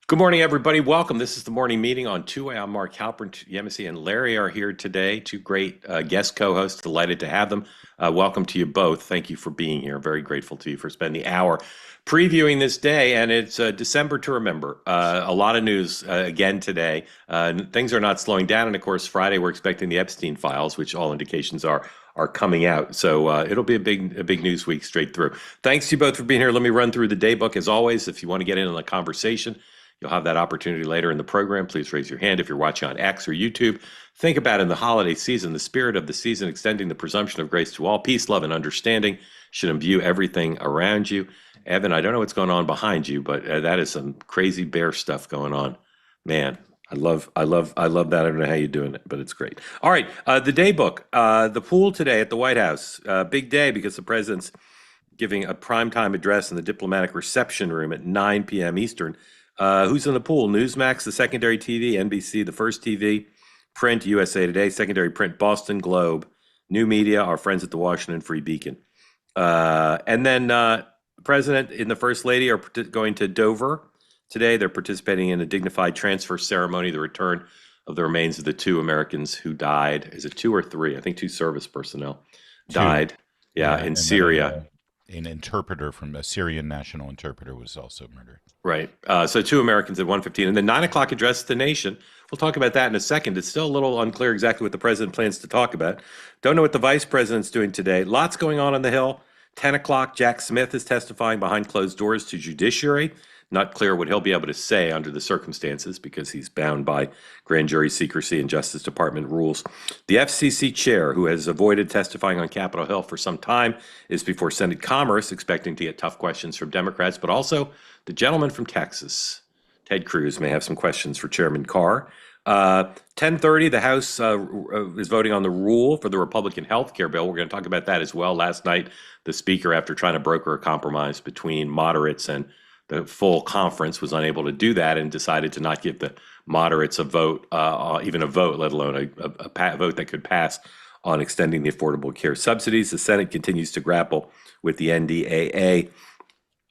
Good morning, everybody. Welcome. This is the morning meeting on Two-Way. I'm Mark Halpern. Yemisi and Larry are here today. Two great guest co-hosts. Delighted to have them. Welcome to you both. Thank you for being here. Very grateful to you for spending the hour previewing this day. And it's December to remember. A lot of news again today. Things are not slowing down. And of course, Friday we're expecting the Epstein files, which all indications are coming out. So it'll be a big news week straight through. Thanks to you both for being here. Let me run through the day book as always. If you want to get in on the conversation, you'll have that opportunity later in the program. Please raise your hand if you're watching on X or YouTube. Think about in the holiday season, the spirit of the season, extending the presumption of grace to all. Peace, love, and understanding should imbue everything around you. Evan, I don't know what's going on behind you, but that is some crazy bear stuff going on. Man, I love that. I don't know how you're doing it, but it's great. All right, the day book, the pool today at the White House. Big day because the president's giving a primetime address in the diplomatic reception room at 9 p.m. Eastern. Who's in the pool? Newsmax, the secondary TV, NBC, the first TV, print, USA Today, secondary print, Boston Globe, New Media, our friends at the Washington Free Beacon. And then the president and the first lady are going to Dover today. They're participating in a dignified transfer ceremony, the return of the remains of the two Americans who died. Is it two or three? I think two service personnel Two. died. Yeah, in And then Syria. an interpreter from a Syrian national interpreter was also murdered. Right. So two Americans at 1:15. And the 9 o'clock address to the nation. We'll talk about that in a second. It's still a little unclear exactly what the president plans to talk about. Don't know what the vice president's doing today. Lots going on the Hill. 10 o'clock, Jack Smith is testifying behind closed doors to judiciary. Not clear what he'll be able to say under the circumstances because he's bound by grand jury secrecy and Justice Department rules. The FCC chair, who has avoided testifying on Capitol Hill for some time, is before Senate Commerce, expecting to get tough questions from Democrats, but also the gentleman from Texas, Ted Cruz, may have some questions for Chairman Carr. 10:30, the House is voting on the rule for the Republican health care bill. We're going to talk about that as well. Last night, the Speaker, after trying to broker a compromise between moderates and the full conference, was unable to do that and decided to not give the moderates a vote, even a vote, let alone a vote that could pass on extending the Affordable Care subsidies. The Senate continues to grapple with the NDAA.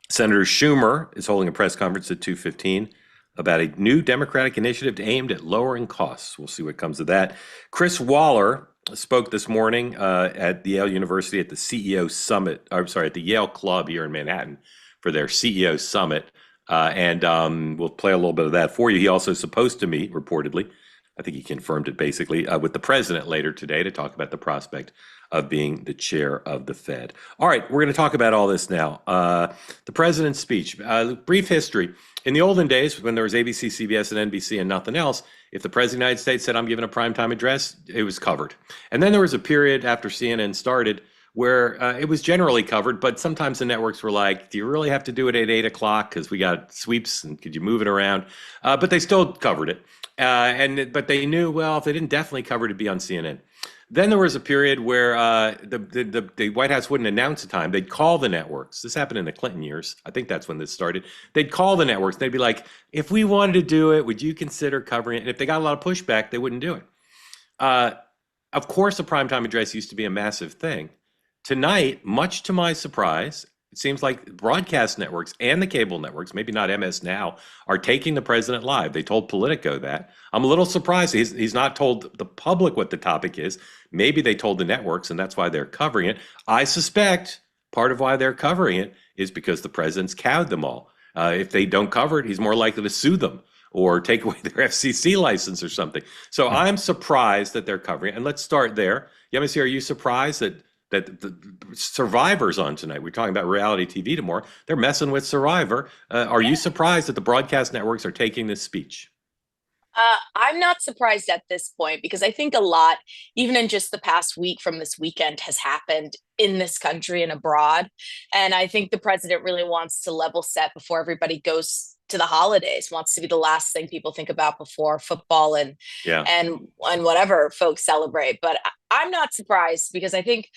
Senator Schumer is holding a press conference at 2:15 about a new Democratic initiative aimed at lowering costs. We'll see what comes of that. Chris Waller spoke this morning at Yale University at the CEO Summit, I'm sorry, at the Yale Club here in Manhattan for their CEO Summit. And we'll play a little bit of that for you. He also is supposed to meet, reportedly, I think he confirmed it basically, with the president later today to talk about the prospect of being the chair of the Fed. All right, we're going to talk about all this now. The president's speech, brief history. In the olden days, when there was ABC, CBS, and NBC and nothing else, if the president of the United States said, I'm giving a primetime address, it was covered. And then there was a period after CNN started where it was generally covered, but sometimes the networks were like, do you really have to do it at 8 o'clock? Because we got sweeps and could you move it around? But they still covered it. But they knew, well, if they didn't definitely cover it, it'd be on CNN. Then there was a period where the White House wouldn't announce a time. They'd call the networks. This happened in the Clinton years. I think that's when this started. They'd call the networks. They'd be like, if we wanted to do it, would you consider covering it? And if they got a lot of pushback, they wouldn't do it. Of course, a primetime address used to be a massive thing. Tonight, much to my surprise, it seems like broadcast networks and the cable networks, maybe not MS Now, are taking the president live. They told Politico that. I'm a little surprised he's not told the public what the topic is. Maybe they told the networks, and that's why they're covering it. I suspect part of why they're covering it is because the president's cowed them all. If they don't cover it, he's more likely to sue them or take away their FCC license or something. So I'm surprised that they're covering it. And let's start there. Yemisi, are you surprised that the Survivor's on tonight? We're talking about reality TV tomorrow. They're messing with Survivor. Are you surprised that the broadcast networks are taking this speech? I'm not surprised at this point because I think a lot, even in just the past week from this weekend, has happened in this country and abroad. And I think the president really wants to level set before everybody goes to the holidays, wants to be the last thing people think about before football and Yeah. and whatever folks celebrate. But I'm not surprised because I think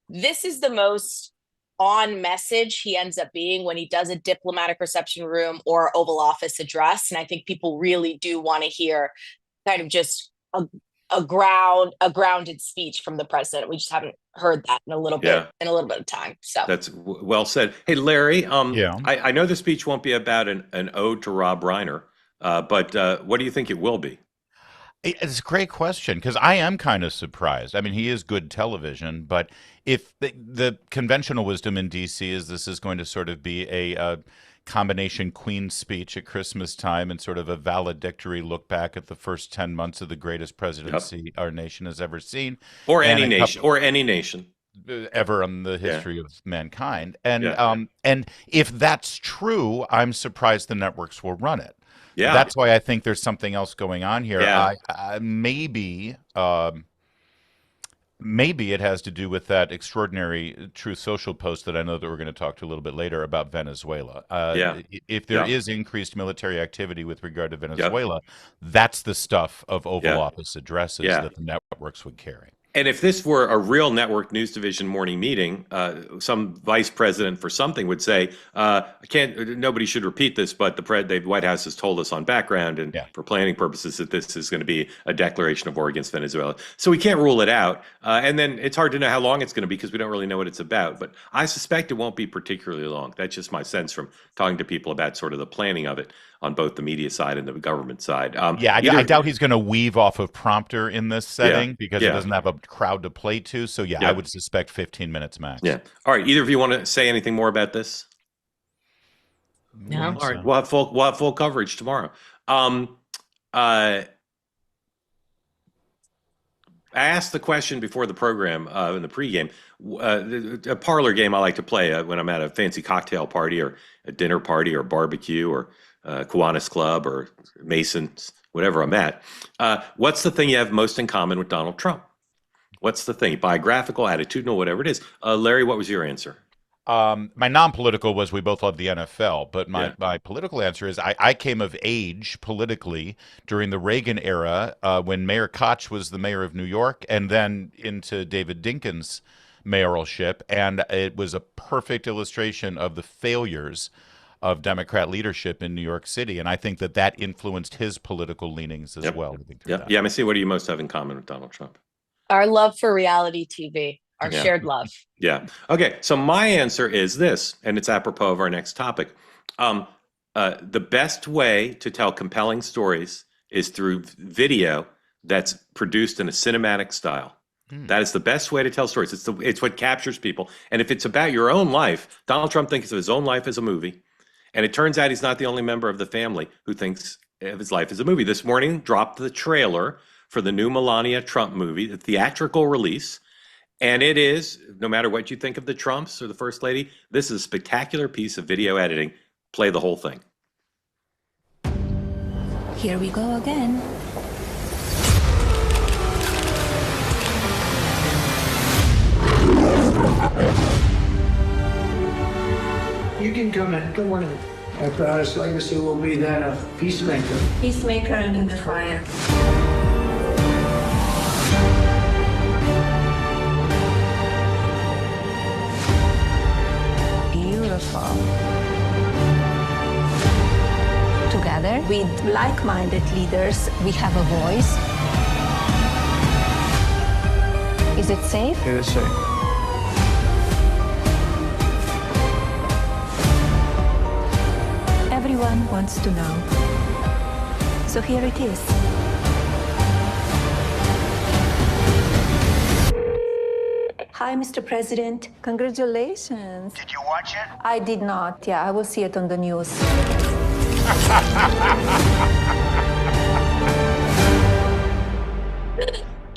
this is the most on message he ends up being when he does a diplomatic reception room or Oval Office address. And I think people really do want to hear kind of just a grounded speech from the president. We just haven't heard that in a little bit Yeah. of time. So That's well said. Hey, Larry, Yeah. I know the speech won't be about an ode to Rob Reiner, But what do you think it will be? It's a great question because I am kind of surprised. I mean, he is good television, but if the conventional wisdom in DC is this is going to sort of be a combination Queen's speech at Christmas time and sort of a valedictory look back at the first 10 months of the greatest Yep. presidency our nation has ever seen, Or and any a nation, couple or any nation. ever in the Yeah, history of mankind. yeah, And if that's true, I'm surprised the networks will run it. yeah, That's why I think there's something else going on here. yeah. Maybe it has to do with that extraordinary Truth Social post that I know that we're going to talk to a little bit later about Venezuela. Yeah. If there Yeah. is increased military activity with regard to Yep. Venezuela, that's the stuff of Oval Yeah. Office addresses Yeah. that the networks would carry. And if this were a real network news division morning meeting, some vice president for something would say, "I can't. Nobody should repeat this, but the White House has told us on background and Yeah. for planning purposes that this is going to be a declaration of war against Venezuela. So we can't rule it out. And then it's hard to know how long it's going to be because we don't really know what it's about. But I suspect it won't be particularly long. That's just my sense from talking to people about sort of the planning of it on both the media side and the government side. Yeah, I Either, doubt he's going to weave off of prompter in this yeah, setting because he yeah, doesn't have a crowd to play to. So yeah, I yeah, would suspect 15 minutes max. yeah. All right. Either of you want to say anything more about this? No. All right, So, we'll have full coverage tomorrow. Um, uh, I asked the question before the program in the pregame. A parlor game I like to play when I'm at a fancy cocktail party or a dinner party or barbecue or Kiwanis Club or Masons, whatever I'm at. What's the thing you have most in common with Donald Trump? What's the thing? Biographical, attitudinal, whatever it is. Larry, what was your answer? my non-political was we both love the NFL, but Yeah. my political answer is I came of age politically during the Reagan era when Mayor Koch was the mayor of New York, and then into David Dinkins' mayoralship, and it was a perfect illustration of the failures of Democrat leadership in New York City, and I think that that influenced his political leanings as Yep. well. Living through Yeah. that. Yeah. Let me see. What do you most have in common with Donald Trump? Our love for reality TV, our Yeah. shared love. Yeah. Okay. So my answer is this, and it's apropos of our next topic. Um, the best way to tell compelling stories is through video that's produced in a cinematic style. Hmm. That is the best way to tell stories. It's what captures people. And if it's about your own life, Donald Trump thinks of his own life as a movie. And it turns out he's not the only member of the family who thinks of his life as a movie. This morning dropped the trailer for the new Melania Trump movie, the theatrical release. And it is, no matter what you think of the Trumps or the First Lady, this is a spectacular piece of video editing. Play the whole thing. Here we go again. You can come in. Good morning. My proudest legacy will be that of peacemaker. Peacemaker under the fire. Beautiful. Together with like-minded leaders, we have a voice. Is it safe? It is safe. Everyone wants to know. So here it is. Hi, Mr. President. Congratulations. Did you watch it? I did not. Yeah, I will see it on the news.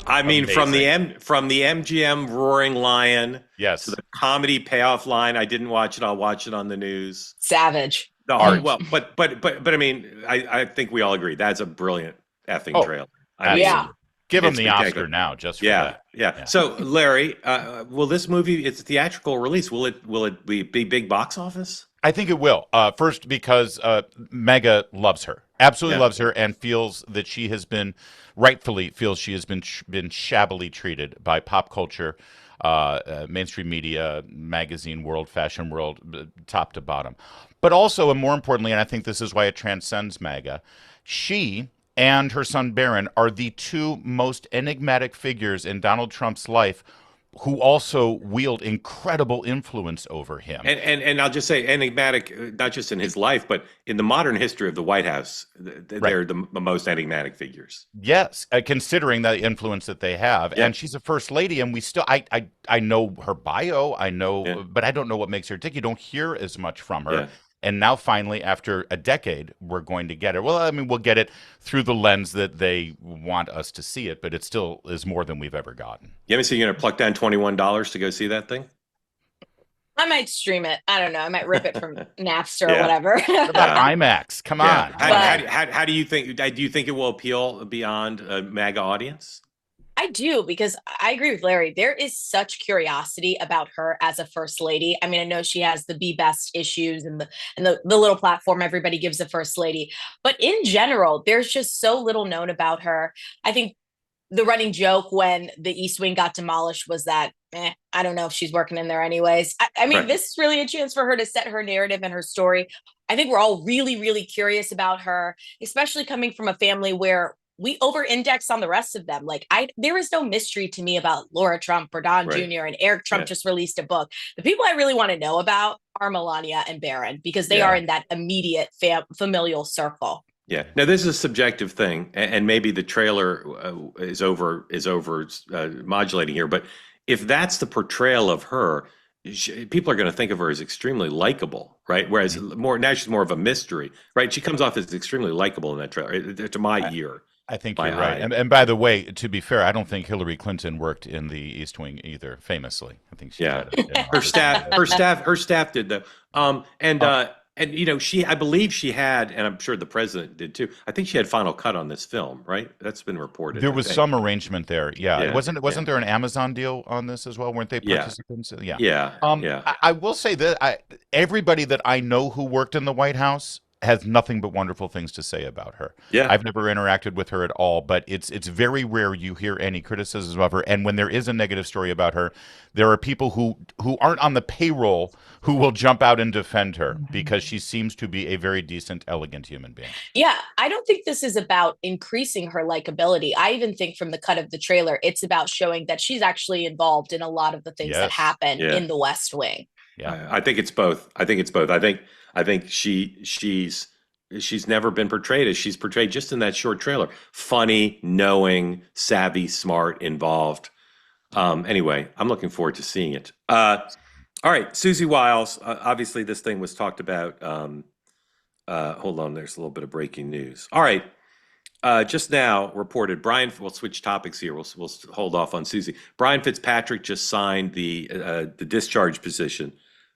I mean, Amazing. from the MGM Roaring Lion Yes. to the comedy payoff line. I didn't watch it. I'll watch it on the news. Savage. The art. Well, but I mean, I think we all agree that's a brilliant effing Oh, trailer. I Absolutely. mean, Yeah. Give him It's the spectacular. Oscar now, just for yeah, that. yeah. Yeah. So, Larry, will this movie? It's a theatrical release. Will it be big box office? I think it will. First, because Mega loves her, absolutely Yeah. loves her, and feels that she has been, rightfully feels she has been shabbily treated by pop culture, mainstream media, magazine world, fashion world, top to bottom. But also, and more importantly, and I think this is why it transcends MAGA, she and her son Barron are the two most enigmatic figures in Donald Trump's life, who also wield incredible influence over him. And I'll just say enigmatic, not just in his life, but in the modern history of the White House, they're the most enigmatic figures. Yes, considering the influence that they have, Yeah. and she's a first lady, and we still, I know her bio, I know, Yeah. but I don't know what makes her tick. You don't hear as much from her, Yeah. and now finally, after a decade, we're going to get it. Well, I mean, we'll get it through the lens that they want us to see it, but it still is more than we've ever gotten. You ever see you're gonna pluck down $21 to go see that thing? I might stream it. I don't know. I might rip it from Napster or Yeah. whatever. What about IMAX? Come on. How do you think? Do you think it will appeal beyond a MAGA audience? I do, because I agree with Larry. There is such curiosity about her as a first lady. I mean, I know she has the Be Best issues and the little platform everybody gives a first lady, but in general, there's just so little known about her. I think the running joke when the East Wing got demolished was that, I don't know if she's working in there anyways. I mean, Right. This is really a chance for her to set her narrative and her story. I think we're all really, really curious about her, especially coming from a family where we over-index on the rest of them. Like, there is no mystery to me about Laura Trump or Don Right. Jr. and Eric Trump just released a book. The people I really want to know about are Melania and Barron, because they are in that immediate familial circle. Yeah. Now this is a subjective thing, and maybe the trailer is over modulating here. But if that's the portrayal of her, people are going to think of her as extremely likable, right? Whereas now she's more of a mystery, right? She comes off as extremely likable in that trailer, to my ear. I think My you're right. eye. And by the way, to be fair, I don't think Hillary Clinton worked in the East Wing either, famously. I think she had her staff did though. And I believe she had, and I'm sure the president did too. I think she had final cut on this film, right? That's been reported. There was some arrangement there. Yeah. Yeah, Wasn't there an Amazon deal on this as well? Weren't they participants? Yeah. Yeah. I will say that everybody that I know who worked in the White House has nothing but wonderful things to say about her. Yeah. I've never interacted with her at all, but it's very rare you hear any criticism of her. And when there is a negative story about her, there are people who aren't on the payroll who will jump out and defend her because she seems to be a very decent, elegant human being. Yeah, I don't think this is about increasing her likability. I even think from the cut of the trailer, it's about showing that she's actually involved in a lot of the things that happen in the West Wing. Yeah, I think it's both. I think she's never been portrayed as she's portrayed just in that short trailer. Funny, knowing, savvy, smart, involved. Anyway, I'm looking forward to seeing it. All right, Susie Wiles. Obviously, this thing was talked about. Hold on, there's a little bit of breaking news. All right, just now reported. Brian, we'll switch topics here. We'll hold off on Susie. Brian Fitzpatrick just signed the discharge position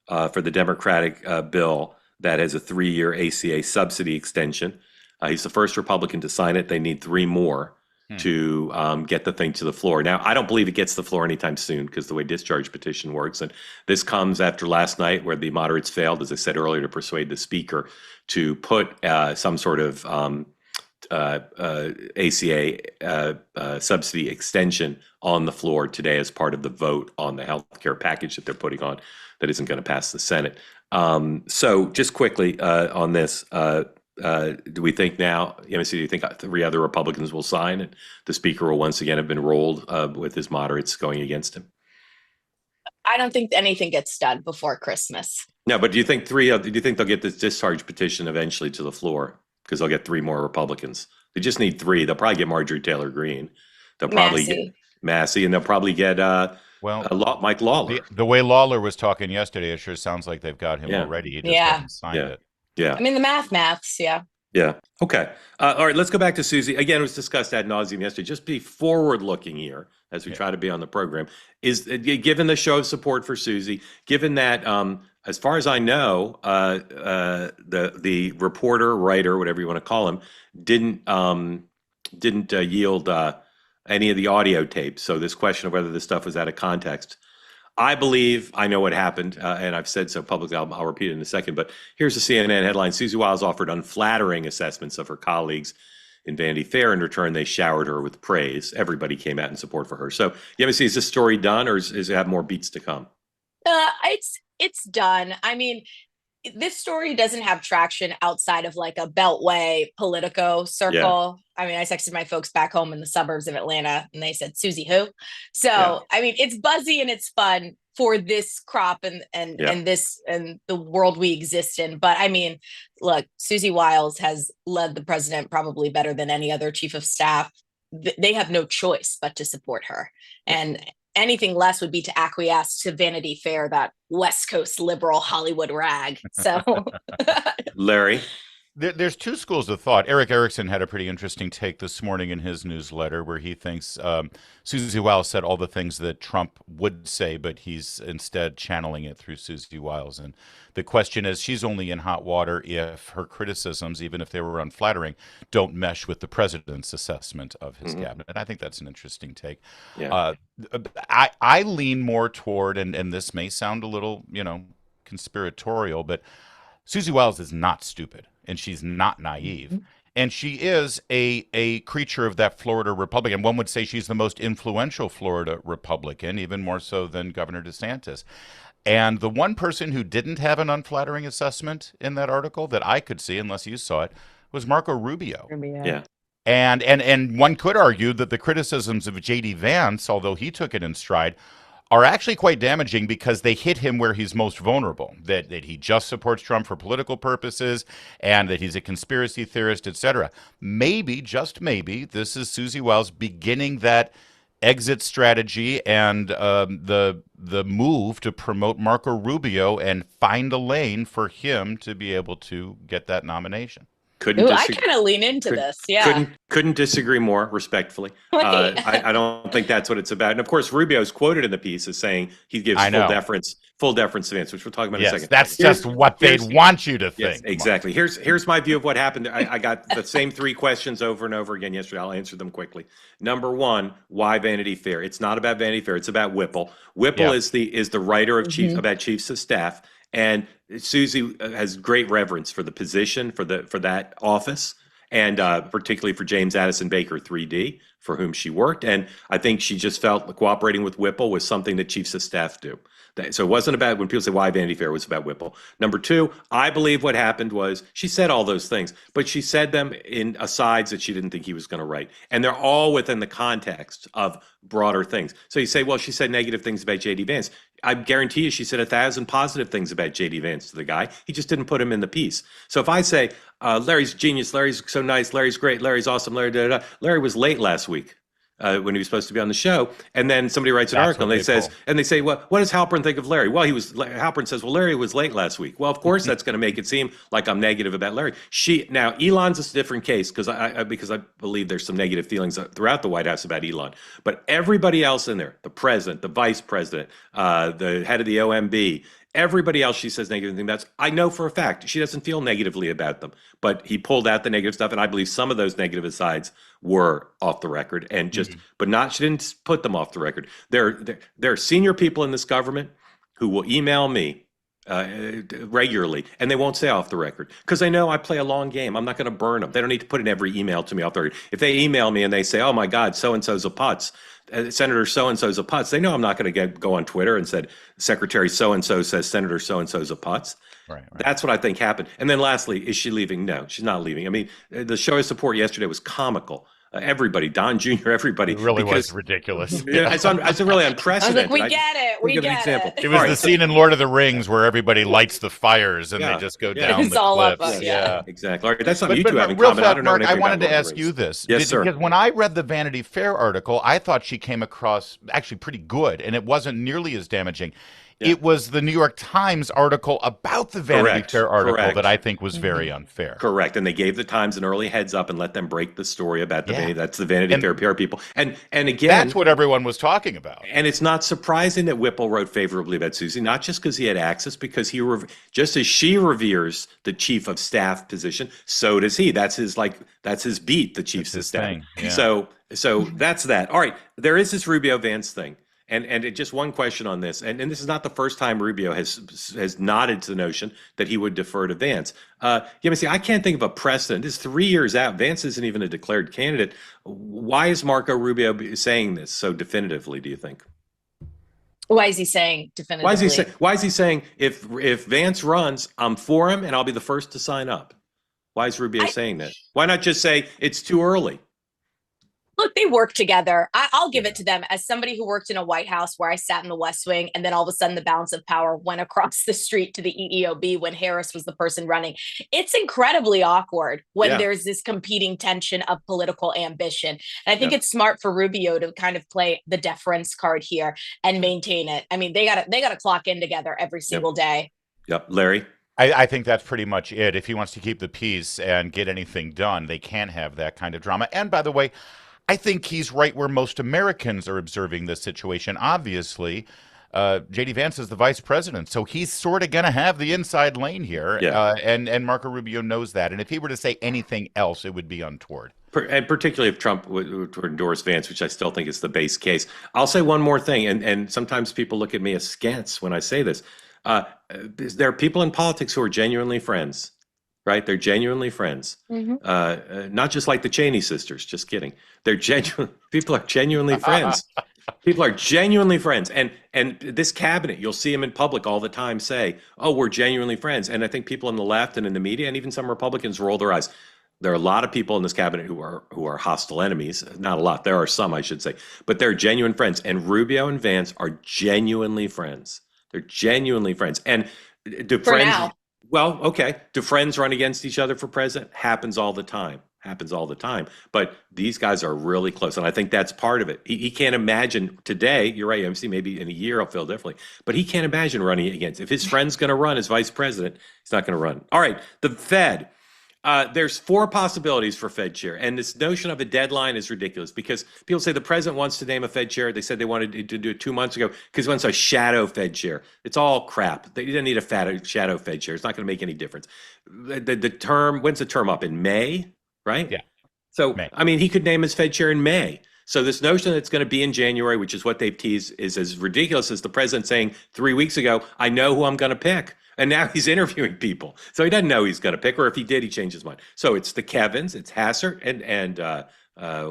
for the Democratic bill that has a 3-year ACA subsidy extension. He's the first Republican to sign it. They need 3 more to get the thing to the floor. Now, I don't believe it gets to the floor anytime soon because the way discharge petition works. And this comes after last night where the moderates failed, as I said earlier, to persuade the speaker to put some sort of ACA subsidy extension on the floor today as part of the vote on the health care package that they're putting on that isn't going to pass the Senate. So just quickly on this, do we think now, do you think 3 other Republicans will sign and the speaker will once again have been rolled with his moderates going against him? I don't think anything gets done before Christmas. No, but do you think they'll get this discharge petition eventually to the floor? Because they'll get 3 more Republicans. They just need 3. They'll probably get Marjorie Taylor Greene. They'll probably get Massey, and they'll probably get Mike Lawler. The way Lawler was talking yesterday, it sure sounds like they've got him already. He just hasn't signed it. Yeah. I mean, the maths, yeah. Yeah. Okay. All right, let's go back to Susie. Again, it was discussed ad nauseum yesterday. Just be forward-looking here as we try to be on the program. Is given the show of support for Susie, given that, as far as I know, the reporter, writer, whatever you want to call him, didn't yield any of the audio tapes. So this question of whether this stuff was out of context. I believe I know what happened, and I've said so publicly. I'll repeat it in a second. But here's the CNN headline. Susie Wiles offered unflattering assessments of her colleagues in Vanity Fair. In return, they showered her with praise. Everybody came out in support for her. So, is this story done, or does it have more beats to come? It's done. I mean, this story doesn't have traction outside of like a Beltway Politico circle. I mean, I texted my folks back home in the suburbs of Atlanta and they said, Susie who? So, I mean, it's buzzy and it's fun for this crop and this and the world we exist in. But I mean, look, Susie Wiles has led the president probably better than any other chief of staff. They have no choice but to support her. And anything less would be to acquiesce to Vanity Fair, that West Coast liberal Hollywood rag. So, Larry. There's two schools of thought. Eric Erickson had a pretty interesting take this morning in his newsletter where he thinks Susie Wiles said all the things that Trump would say, but he's instead channeling it through Susie Wiles. And the question is, she's only in hot water if her criticisms, even if they were unflattering, don't mesh with the president's assessment of his cabinet. And I think that's an interesting take. Yeah. I lean more toward, and this may sound a little, conspiratorial, but Susie Wiles is not stupid. And she's not naive. And she is a creature of that Florida Republican. One would say she's the most influential Florida Republican, even more so than Governor DeSantis. And the one person who didn't have an unflattering assessment in that article that I could see, unless you saw it, was Marco Rubio. Yeah. And one could argue that the criticisms of J.D. Vance, although he took it in stride, are actually quite damaging because they hit him where he's most vulnerable, that he just supports Trump for political purposes and that he's a conspiracy theorist, etc. Maybe, just maybe, this is Susie Wiles beginning that exit strategy and the move to promote Marco Rubio and find a lane for him to be able to get that nomination. I kind of lean into this. Yeah. Couldn't disagree more, respectfully. I don't think that's what it's about. And of course, Rubio's quoted in the piece as saying he gives full deference to Vance, which we'll talk about in a second. That's just what they'd want you to think. Yes, exactly. Here's my view of what happened. I got the same three questions over and over again yesterday. I'll answer them quickly. Number one, why Vanity Fair? It's not about Vanity Fair. It's about Whipple. Whipple is the writer of about chiefs of staff. And Susie has great reverence for the position, for that office, and particularly for James Addison Baker, 3D, for whom she worked. And I think she just felt cooperating with Whipple was something that chiefs of staff do. So it wasn't about, when people say why Vanity Fair, it was about Whipple. Number two, I believe what happened was she said all those things, but she said them in asides that she didn't think he was going to write. And they're all within the context of broader things. So you say, well, she said negative things about J.D. Vance. I guarantee you she said 1,000 positive things about J.D. Vance to the guy. He just didn't put him in the piece. So if I say, Larry's genius, Larry's so nice, Larry's great, Larry's awesome, Larry was late last week. When he was supposed to be on the show, and then somebody writes an article and they say, well, what does Halpern think of Larry? Well, Halpern says, well, Larry was late last week. Well, of course, that's going to make it seem like I'm negative about Larry. Now, Elon's a different case because I believe there's some negative feelings throughout the White House about Elon. But everybody else in there, the president, the vice president, the head of the OMB, everybody else she says negative things about, I know for a fact she doesn't feel negatively about them. But he pulled out the negative stuff, and I believe some of those negative asides were off the record, and just, but not, she didn't put them off the record. There are senior people in this government who will email me regularly, and they won't say off the record because they know I play a long game. I'm not going to burn them. They don't need to put in every email to me off the record. If they email me and they say, "Oh my God, so and so's a putz," Senator so and so's a putz, they know I'm not going to go on Twitter and said Secretary so and so says Senator so and so's a putz. Right. That's what I think happened. And then lastly, is she leaving? No, she's not leaving. I mean, the show of support yesterday was comical. Everybody, Don Jr., everybody. It really was ridiculous. It's really unprecedented. I was like, we get it. We get it. It was the scene in Lord of the Rings where everybody lights the fires and they just go down it's the all cliffs. Up, yeah, exactly. All right, that's something you two have in real common. Fast, I don't know Mark, anything I wanted about to Lord of ask the you Rings. this. Yes, sir. Because when I read the Vanity Fair article, I thought she came across actually pretty good, and it wasn't nearly as damaging. Yeah. It was the New York Times article about the Vanity Fair article that I think was very unfair. Correct. And they gave the Times an early heads up and let them break the story about the Vanity. That's the Vanity Fair PR people. And again, that's what everyone was talking about. And it's not surprising that Whipple wrote favorably about Susie, not just because he had access, because just as she reveres the chief of staff position, so does he. That's his beat, the chief of staff. Yeah. So that's that. All right. There is this Rubio Vance thing. And just one question on this, and this is not the first time Rubio has nodded to the notion that he would defer to Vance. I can't think of a precedent. This is 3 years out. Vance isn't even a declared candidate. Why is Marco Rubio saying this so definitively, do you think? Why is he saying definitively? Why is he saying if Vance runs, I'm for him and I'll be the first to sign up? Why is Rubio saying that? Why not just say it's too early? Look, they work together. I'll give it to them. As somebody who worked in a White House where I sat in the West Wing, and then all of a sudden the balance of power went across the street to the EEOB when Harris was the person running. It's incredibly awkward when there's this competing tension of political ambition. And I think it's smart for Rubio to kind of play the deference card here and maintain it. I mean, they gotta clock in together every single day. Yep. Larry? I think that's pretty much it. If he wants to keep the peace and get anything done, they can't have that kind of drama. And by the way, I think he's right where most Americans are observing this situation. Obviously, J.D. Vance is the vice president, so he's sort of going to have the inside lane here, and Marco Rubio knows that. And if he were to say anything else, it would be untoward. And particularly if Trump would endorse Vance, which I still think is the base case. I'll say one more thing, and sometimes people look at me askance when I say this. There are people in politics who are genuinely friends. Right? They're genuinely friends. Not just like the Cheney sisters, just kidding. They're people are genuinely friends. People are genuinely friends. And this cabinet, you'll see them in public all the time say, oh, we're genuinely friends. And I think people on the left and in the media and even some Republicans roll their eyes. There are a lot of people in this cabinet who are hostile enemies. Not a lot. There are some, I should say. But they're genuine friends. And Rubio and Vance are genuinely friends. They're genuinely friends. And do friends... now. Well, okay. Do friends run against each other for president? Happens all the time. But these guys are really close. And I think that's part of it. He can't imagine today, you're right, MC, maybe in a year I'll feel differently. But he can't imagine running against. If his friend's going to run as vice president, he's not going to run. All right. The Fed. There's 4 possibilities for Fed chair. And this notion of a deadline is ridiculous because people say the president wants to name a Fed chair. They said they wanted to do it 2 months ago because he wants a shadow Fed chair. It's all crap. They didn't need a shadow Fed chair. It's not going to make any difference. The term, when's the term up? In May, right? Yeah. So, May. I mean, he could name his Fed chair in May. So this notion that it's going to be in January, which is what they've teased, is as ridiculous as the president saying 3 weeks ago, I know who I'm going to pick. And now he's interviewing people. So he doesn't know he's going to pick, or if he did, he changed his mind. So it's the Kevins, it's Hassert, and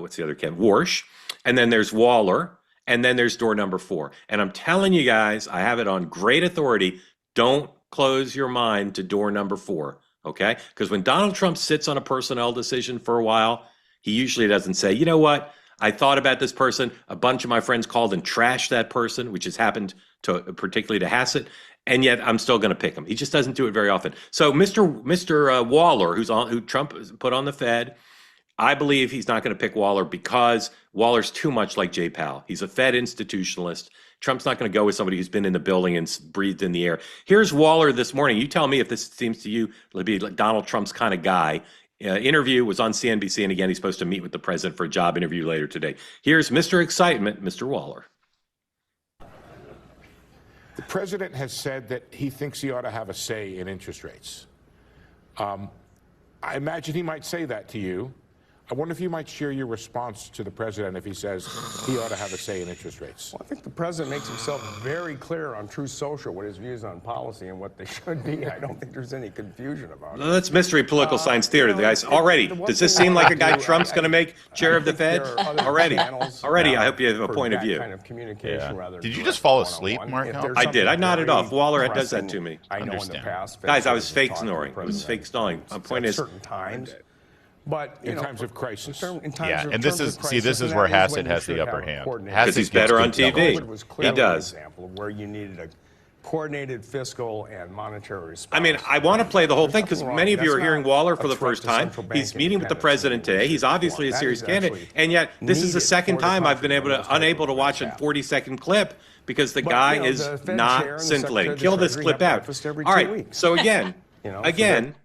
what's the other Kevin? Warsh. And then there's Waller. And then there's door number 4. And I'm telling you guys, I have it on great authority. Don't close your mind to door number 4. Okay? Because when Donald Trump sits on a personnel decision for a while, he usually doesn't say, you know what? I thought about this person. A bunch of my friends called and trashed that person, which has happened to particularly to Hassett. And yet I'm still going to pick him. He just doesn't do it very often. So Mr. Waller, who Trump put on the Fed, I believe he's not going to pick Waller because Waller's too much like Jay Powell. He's a Fed institutionalist. Trump's not going to go with somebody who's been in the building and breathed in the air. Here's Waller this morning. You tell me if this seems to you to be like Donald Trump's kind of guy. Interview was on CNBC, and again, he's supposed to meet with the president for a job interview later today. Here's Mr. Excitement, Mr. Waller. The president has said that he thinks he ought to have a say in interest rates. I imagine he might say that to you. I wonder if you might share your response to the president if he says he ought to have a say in interest rates. Well, I think the president makes himself very clear on Truth Social what his views on policy and what they should be. I don't think there's any confusion about it. Well, that's mystery political science theater, guys. Already, does this seem like a guy Trump's going to make chair of the Fed? Already, I hope you have a point of view. Kind of communication rather Did you just fall asleep, Marco? I did. I nodded off. Waller does that to me. I know in the past, guys, I was fake snoring. I was fake snoring. My point is, certain times. But in times of crisis, and this is where Hassett has the upper hand. Because he's better on TV. He does. Example of where you needed a coordinated fiscal and monetary response. I mean, I want to play the whole thing because many of you are hearing Waller for the first time. He's meeting with the president today. He's obviously a serious candidate, and yet this is the second time I've been unable to watch a 40-second clip because the guy is not scintillating. Kill this clip out. All right. So again,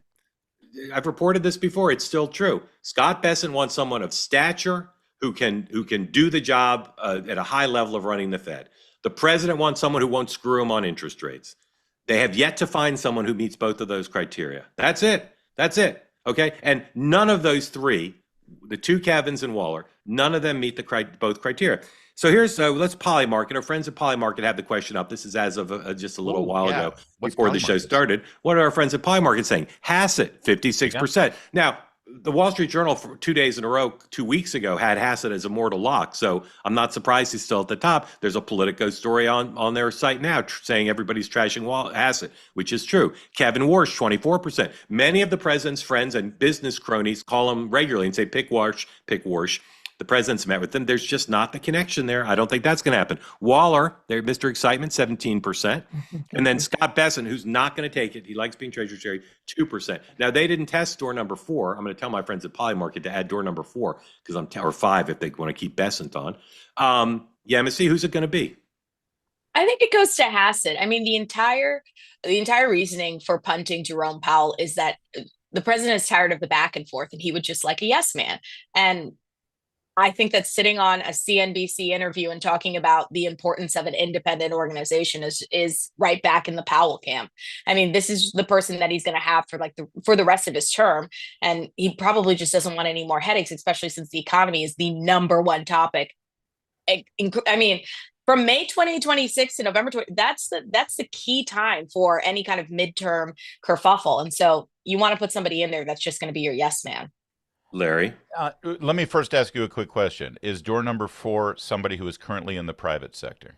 I've reported this before. It's still true. Scott Bessent wants someone of stature who can do the job at a high level of running the Fed. The president wants someone who won't screw him on interest rates. They have yet to find someone who meets both of those criteria. That's it. Okay. And none of those 3, the 2 Kevins and Waller, none of them meet both criteria. So here's, let's Polymarket. Our friends at Polymarket have the question up. This is as of just a little while ago before the show started. What are our friends at Polymarket saying? Hassett, 56%. Now, the Wall Street Journal for 2 days in a row, 2 weeks ago, had Hassett as a mortal lock. So I'm not surprised he's still at the top. There's a Politico story on their site now saying everybody's trashing Hassett, which is true. Kevin Warsh, 24%. Many of the president's friends and business cronies call him regularly and say, pick Warsh, pick Warsh. The president's met with them. There's just not the connection there. I don't think that's going to happen. Waller, Mr. Excitement, 17%. And then Scott Besson, who's not going to take it. He likes being Treasury Secretary, 2%. Now, they didn't test door number 4. I'm going to tell my friends at Polymarket to add door number 4 because or 5 if they want to keep Besson on. Yeah, let's see, who's it going to be? I think it goes to Hassett. I mean, the entire reasoning for punting Jerome Powell is that the president is tired of the back and forth, and he would just like a yes man. And I think that sitting on a CNBC interview and talking about the importance of an independent organization is right back in the Powell camp. I mean, this is the person that he's going to have for the rest of his term, and he probably just doesn't want any more headaches, especially since the economy is the number one topic. I mean, from May 2026 to November 20, that's the key time for any kind of midterm kerfuffle, and so you want to put somebody in there that's just going to be your yes man. Larry? Let me first ask you a quick question. Is door number 4 somebody who is currently in the private sector?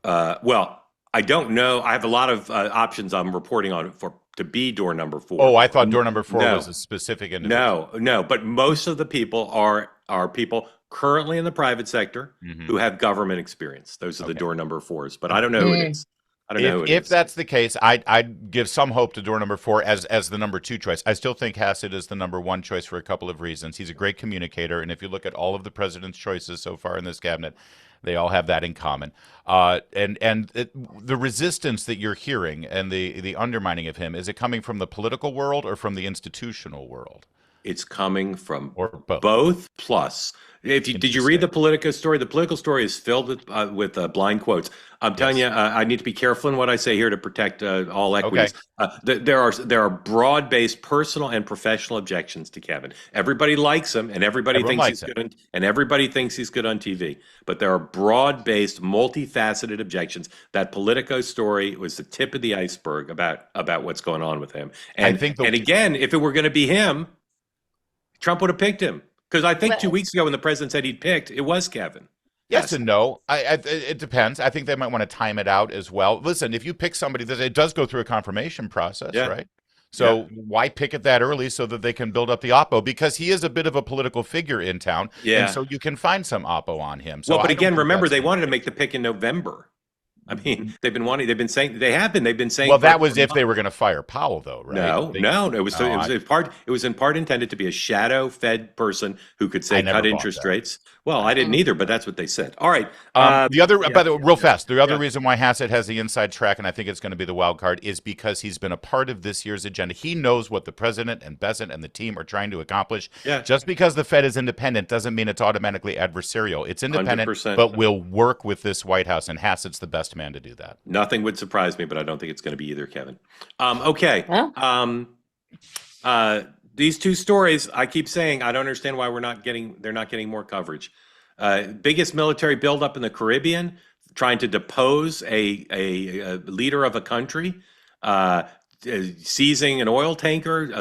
Well, I don't know. I have a lot of options I'm reporting on to be door number 4. Oh, I thought door number 4 was a specific individual. No. But most of the people are people currently in the private sector who have government experience. Those are the door number 4s. But I don't know who it is. If that's the case, I'd give some hope to door number 4 as the number 2 choice. I still think Hassett is the number 1 choice for a couple of reasons. He's a great communicator, and if you look at all of the president's choices so far in this cabinet, they all have that in common. The resistance that you're hearing and the undermining of him, is it coming from the political world or from the institutional world? It's coming from or both plus. Did you read the Politico story? The Political story is filled with blind quotes. I'm telling you, I need to be careful in what I say here to protect all equities. Okay. There are broad-based personal and professional objections to Kevin. Everybody likes him, and everybody thinks he's good, and everybody thinks he's good on TV. But there are broad-based, multifaceted objections. That Politico story was the tip of the iceberg about what's going on with him. And again, if it were going to be him, Trump would have picked him. Because I think 2 weeks ago when the president said he'd picked, it was Kevin. Yes and no. It depends. I think they might want to time it out as well. Listen, if you pick somebody, it does go through a confirmation process, right? So why pick it that early so that they can build up the oppo? Because he is a bit of a political figure in town, and so you can find some oppo on him. So but again, remember, they wanted to make the pick in November. I mean, they've been saying. Well, that was if they were going to fire Powell, though, right? No. It was in part intended to be a shadow Fed person who could say cut interest rates. Well, I didn't either, but that's what they said. All right. By the way, real fast, the other reason why Hassett has the inside track, and I think it's going to be the wild card, is because he's been a part of this year's agenda. He knows what the president and Besant and the team are trying to accomplish. Yeah. Just because the Fed is independent doesn't mean it's automatically adversarial. It's independent, 100%. But will work with this White House, and Hassett's the best man to do that. Nothing would surprise me, but I don't think it's going to be either, Kevin. Okay. These two stories, I keep saying, I don't understand why they're not getting more coverage. Biggest military buildup in the Caribbean, trying to depose a leader of a country, seizing an oil tanker,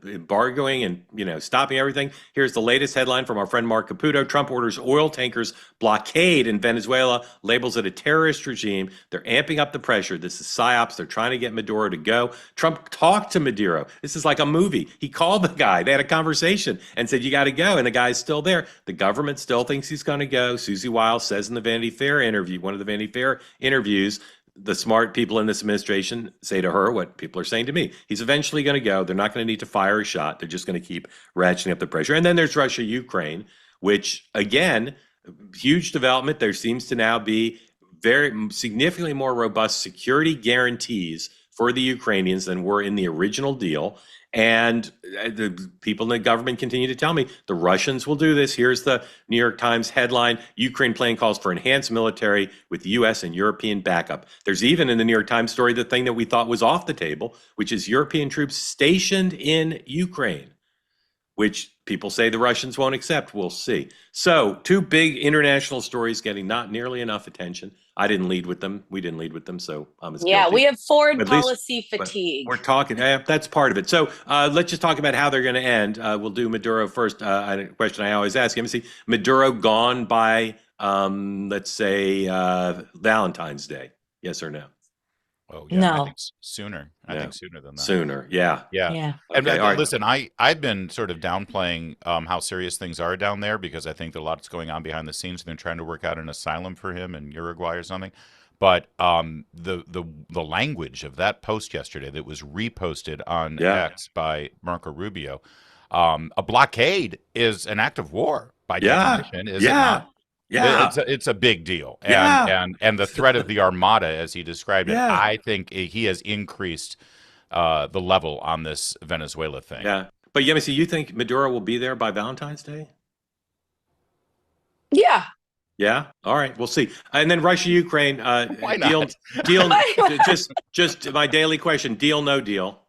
embargoing and stopping everything. Here's the latest headline from our friend Mark Caputo. Trump orders oil tankers blockade in Venezuela, labels it a terrorist regime. They're amping up the pressure. This is psyops. They're trying to get Maduro to go. Trump talked to Maduro. This is like a movie. He called the guy. They had a conversation and said, you got to go. And the guy's still there. The government still thinks he's going to go. Susie Wiles says in the Vanity Fair interview, one of the Vanity Fair interviews, the smart people in this administration say to her what people are saying to me. He's eventually going to go. They're not going to need to fire a shot. They're just going to keep ratcheting up the pressure. And then there's Russia, Ukraine, which, again, huge development. There seems to now be very significantly more robust security guarantees for the Ukrainians than were in the original deal. And the people in the government continue to tell me the Russians will do this. Here's the New York Times headline: Ukraine plan calls for enhanced military with U.S. and European backup. There's even in the New York Times story the thing that we thought was off the table, which is European troops stationed in Ukraine, which People say the Russians won't accept. We'll see. So, two big international stories getting not nearly enough attention. I didn't lead with them. We didn't lead with them, so I'm as Yeah, guilty. we have foreign At least- policy but fatigue. We're talking. That's part of it. So let's just talk about how they're going to end. We'll do Maduro first. A question I always ask. Let me see. Maduro gone by, let's say, Valentine's Day. Yes or no? Oh yeah, No. I think sooner. I think sooner than that. Sooner. Yeah. Yeah. Yeah. And Okay, all right. listen, I've been sort of downplaying how serious things are down there because I think that a lot's going on behind the scenes. They're trying to work out an asylum for him in Uruguay or something. But the language of that post yesterday that was reposted on X by Marco Rubio, a blockade is an act of war by definition, is it not? Yeah. It's a big deal. And the threat of the Armada, as he described it, I think he has increased the level on this Venezuela thing. Yeah. But Yemisi, you think Maduro will be there by Valentine's Day? Yeah. Yeah. All right. We'll see. And then Russia, Ukraine. Why not? Deal. just my daily question. Deal, no deal.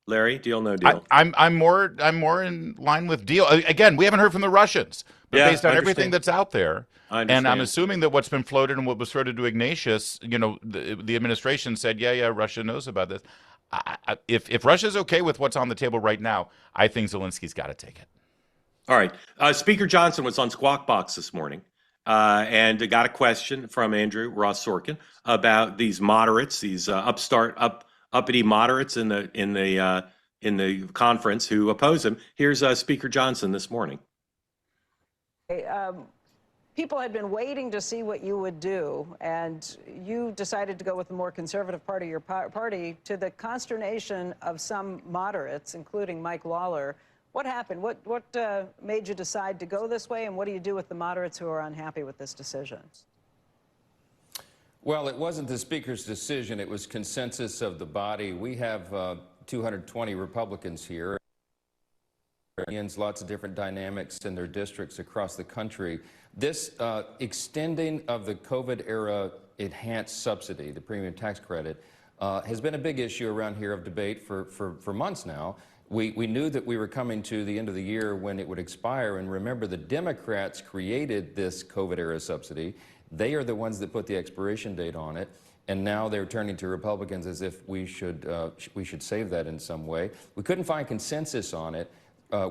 Larry, deal, no deal. I'm more in line with deal. Again, we haven't heard from the Russians, but based on everything that's out there, and I'm assuming that what's been floated and what was floated to Ignatius, the administration said, yeah, Russia knows about this. If Russia's okay with what's on the table right now, I think Zelensky's got to take it. All right. Speaker Johnson was on Squawk Box this morning, and got a question from Andrew Ross Sorkin about these moderates, these uppity moderates in the conference who oppose him. Here's Speaker Johnson this morning. People had been waiting to see what you would do, and you decided to go with the more conservative part of your party to the consternation of some moderates, including Mike Lawler. What happened? What made you decide to go this way, and what do you do with the moderates who are unhappy with this decision? Well, it wasn't the Speaker's decision. It was consensus of the body. We have 220 Republicans here. Lots of different dynamics in their districts across the country. This extending of the COVID-era enhanced subsidy, the premium tax credit, has been a big issue around here of debate for months now. We knew that we were coming to the end of the year when it would expire, and remember, the Democrats created this COVID-era subsidy. They are the ones that put the expiration date on it, and now they're turning to Republicans as if we should save that in some way. We couldn't find consensus on it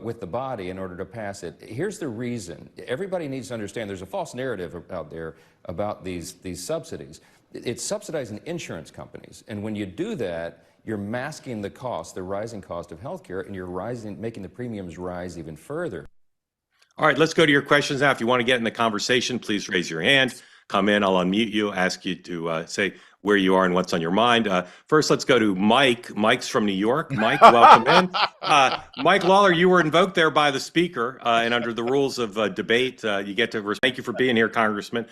with the body in order to pass it. Here's the reason. Everybody needs to understand there's a false narrative out there about these subsidies. It's subsidizing insurance companies, and when you do that, you're masking the cost, the rising cost of healthcare, and you're making the premiums rise even further. All right, let's go to your questions now. If you want to get in the conversation, please raise your hand. Come in, I'll unmute you, ask you to say where you are and what's on your mind. First, let's go to Mike. Mike's from New York. Mike, welcome in. Mike Lawler, you were invoked there by the Speaker, and under the rules of debate, you get to thank you for being here, Congressman.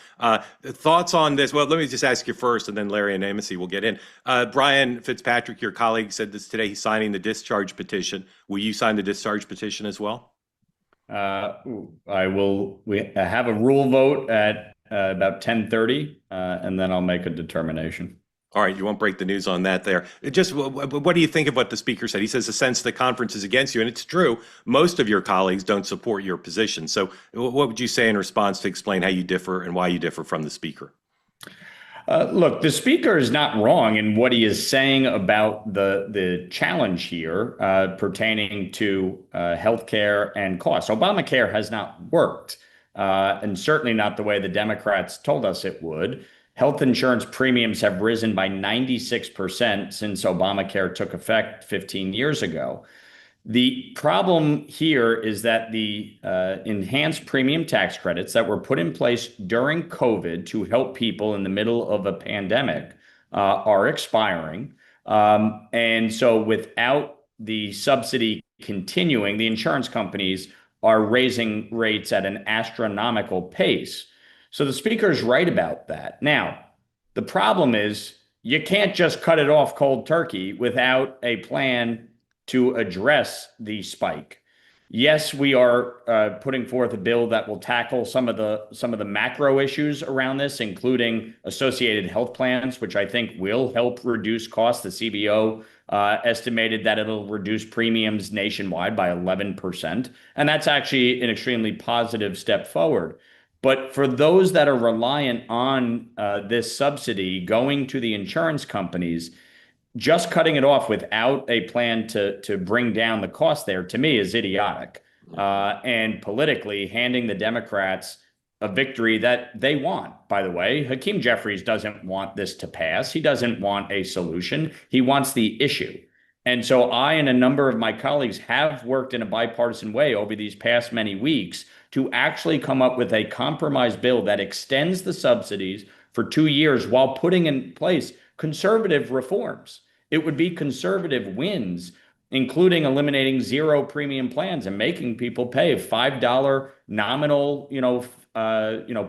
Thoughts on this? Well, let me just ask you first, and then Larry and Amos will get in. Brian Fitzpatrick, your colleague, said this today. He's signing the discharge petition. Will you sign the discharge petition as well? I will. We have a rule vote at about 10:30, and then I'll make a determination. All right, you won't break the news on that there. Just what do you think of what the Speaker said? He says the sense the conference is against you, and it's true. Most of your colleagues don't support your position. So what would you say in response to explain how you differ and why you differ from the Speaker? Look, the Speaker is not wrong in what he is saying about the challenge here pertaining to healthcare and costs. Obamacare has not worked, and certainly not the way the Democrats told us it would. Health insurance premiums have risen by 96% since Obamacare took effect 15 years ago. The problem here is that the enhanced premium tax credits that were put in place during COVID to help people in the middle of a pandemic are expiring. And so without the subsidy continuing, the insurance companies are raising rates at an astronomical pace. So the Speaker is right about that. Now, the problem is you can't just cut it off cold turkey without a plan to address the spike. Yes, we are putting forth a bill that will tackle some of the macro issues around this, including associated health plans, which I think will help reduce costs. The CBO estimated that it'll reduce premiums nationwide by 11%, and that's actually an extremely positive step forward. But for those that are reliant on this subsidy going to the insurance companies, just cutting it off without a plan to bring down the cost there, to me, is idiotic. And politically, handing the Democrats a victory that they want. By the way, Hakeem Jeffries doesn't want this to pass. He doesn't want a solution. He wants the issue. And so I and a number of my colleagues have worked in a bipartisan way over these past many weeks to actually come up with a compromise bill that extends the subsidies for 2 years while putting in place conservative reforms. It would be conservative wins, including eliminating zero premium plans and making people pay a $5 nominal,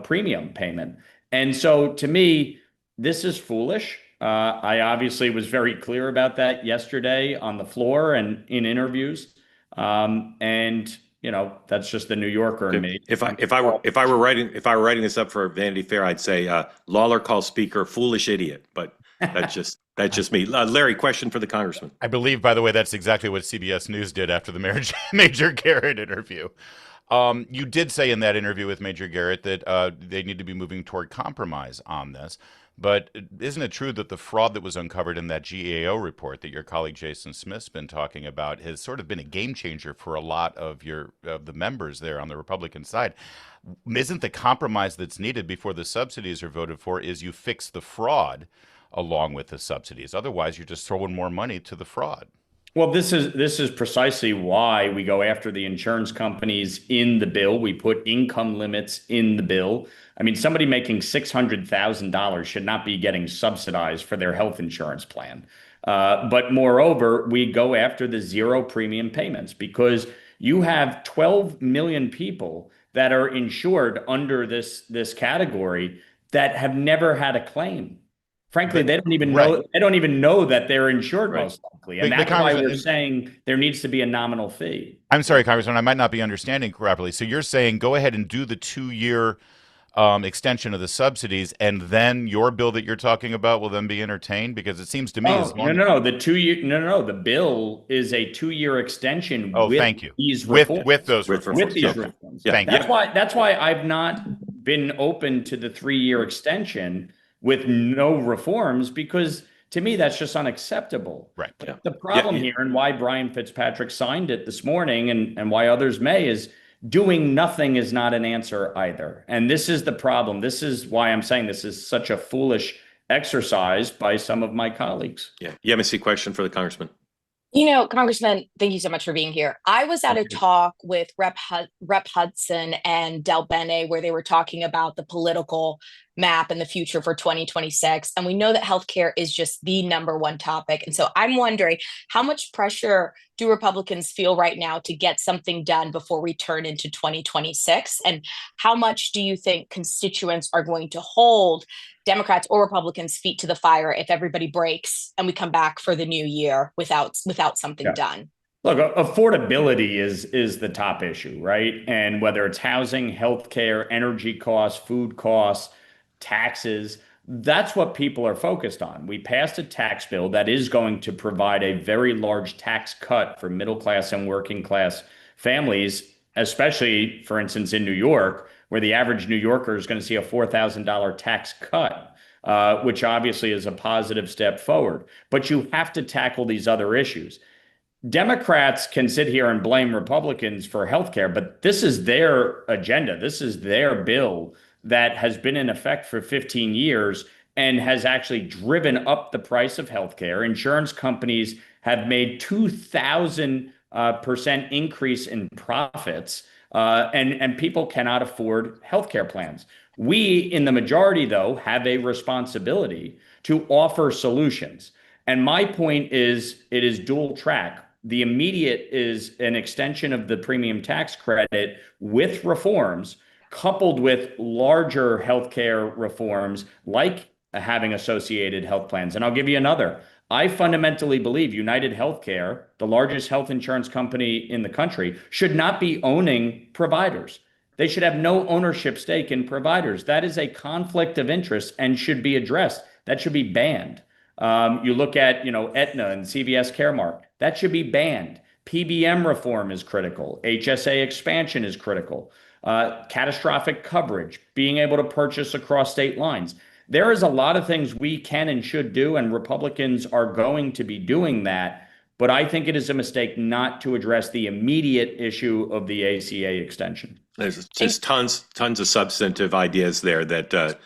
premium payment. And so to me, this is foolish. I obviously was very clear about that yesterday on the floor and in interviews. That's just the New Yorker in me. If I were writing this up for Vanity Fair, I'd say Lawler calls Speaker foolish idiot. But that's just me. Larry, question for the congressman. I believe, by the way, that's exactly what CBS News did after the Major Garrett interview. You did say in that interview with Major Garrett that they need to be moving toward compromise on this. But isn't it true that the fraud that was uncovered in that GAO report that your colleague Jason Smith's been talking about has sort of been a game changer for a lot of the members there on the Republican side? Isn't the compromise that's needed before the subsidies are voted for is you fix the fraud along with the subsidies? Otherwise, you're just throwing more money to the fraud. Well, this is precisely why we go after the insurance companies in the bill. We put income limits in the bill. I mean, somebody making $600,000 should not be getting subsidized for their health insurance plan. But moreover, we go after the zero premium payments because you have 12 million people that are insured under this category that have never had a claim. Frankly, they don't even know. They don't even know that they're insured most likely, and that's why we're saying there needs to be a nominal fee. I'm sorry, Congressman, I might not be understanding properly. So you're saying go ahead and do the 2-year extension of the subsidies, and then your bill that you're talking about will then be entertained? Because it seems to me no. The bill is a 2-year extension. Oh, with thank you. These reforms. With those reforms. With these reforms. Thank you. That's why I've not been open to the 3-year extension with no reforms, because to me, that's just unacceptable. Right. Yeah. The problem here, and why Brian Fitzpatrick signed it this morning and why others may, is doing nothing is not an answer either. And this is the problem. This is why I'm saying this is such a foolish exercise by some of my colleagues. Yeah. Yemisi, question for the congressman. Congressman, thank you so much for being here. I was at a talk with Rep. Hudson and Del Bene where they were talking about the political map and the future for 2026. And we know that healthcare is just the number one topic. And so I'm wondering, how much pressure do Republicans feel right now to get something done before we turn into 2026? And how much do you think constituents are going to hold Democrats or Republicans' feet to the fire if everybody breaks and we come back for the new year without something done? Look, affordability is the top issue, right? And whether it's housing, healthcare, energy costs, food costs, taxes, that's what people are focused on. We passed a tax bill that is going to provide a very large tax cut for middle class and working class families, especially, for instance, in New York, where the average New Yorker is going to see a $4,000 tax cut, which obviously is a positive step forward. But you have to tackle these other issues. Democrats can sit here and blame Republicans for healthcare, but this is their agenda. This is their bill that has been in effect for 15 years and has actually driven up the price of healthcare. Insurance companies have made 2,000% increase in profits, and people cannot afford healthcare plans. We, in the majority, though, have a responsibility to offer solutions. And my point is, it is dual track. The immediate is an extension of the premium tax credit with reforms, coupled with larger healthcare reforms like having associated health plans. And I'll give you another. I fundamentally believe United Healthcare, the largest health insurance company in the country, should not be owning providers. They should have no ownership stake in providers. That is a conflict of interest and should be addressed. That should be banned. You look at, Aetna and CVS Caremark. That should be banned. PBM reform is critical. HSA expansion is critical. Catastrophic coverage, being able to purchase across state lines. There is a lot of things we can and should do, and Republicans are going to be doing that. But I think it is a mistake not to address the immediate issue of the ACA extension. There's just tons of substantive ideas there that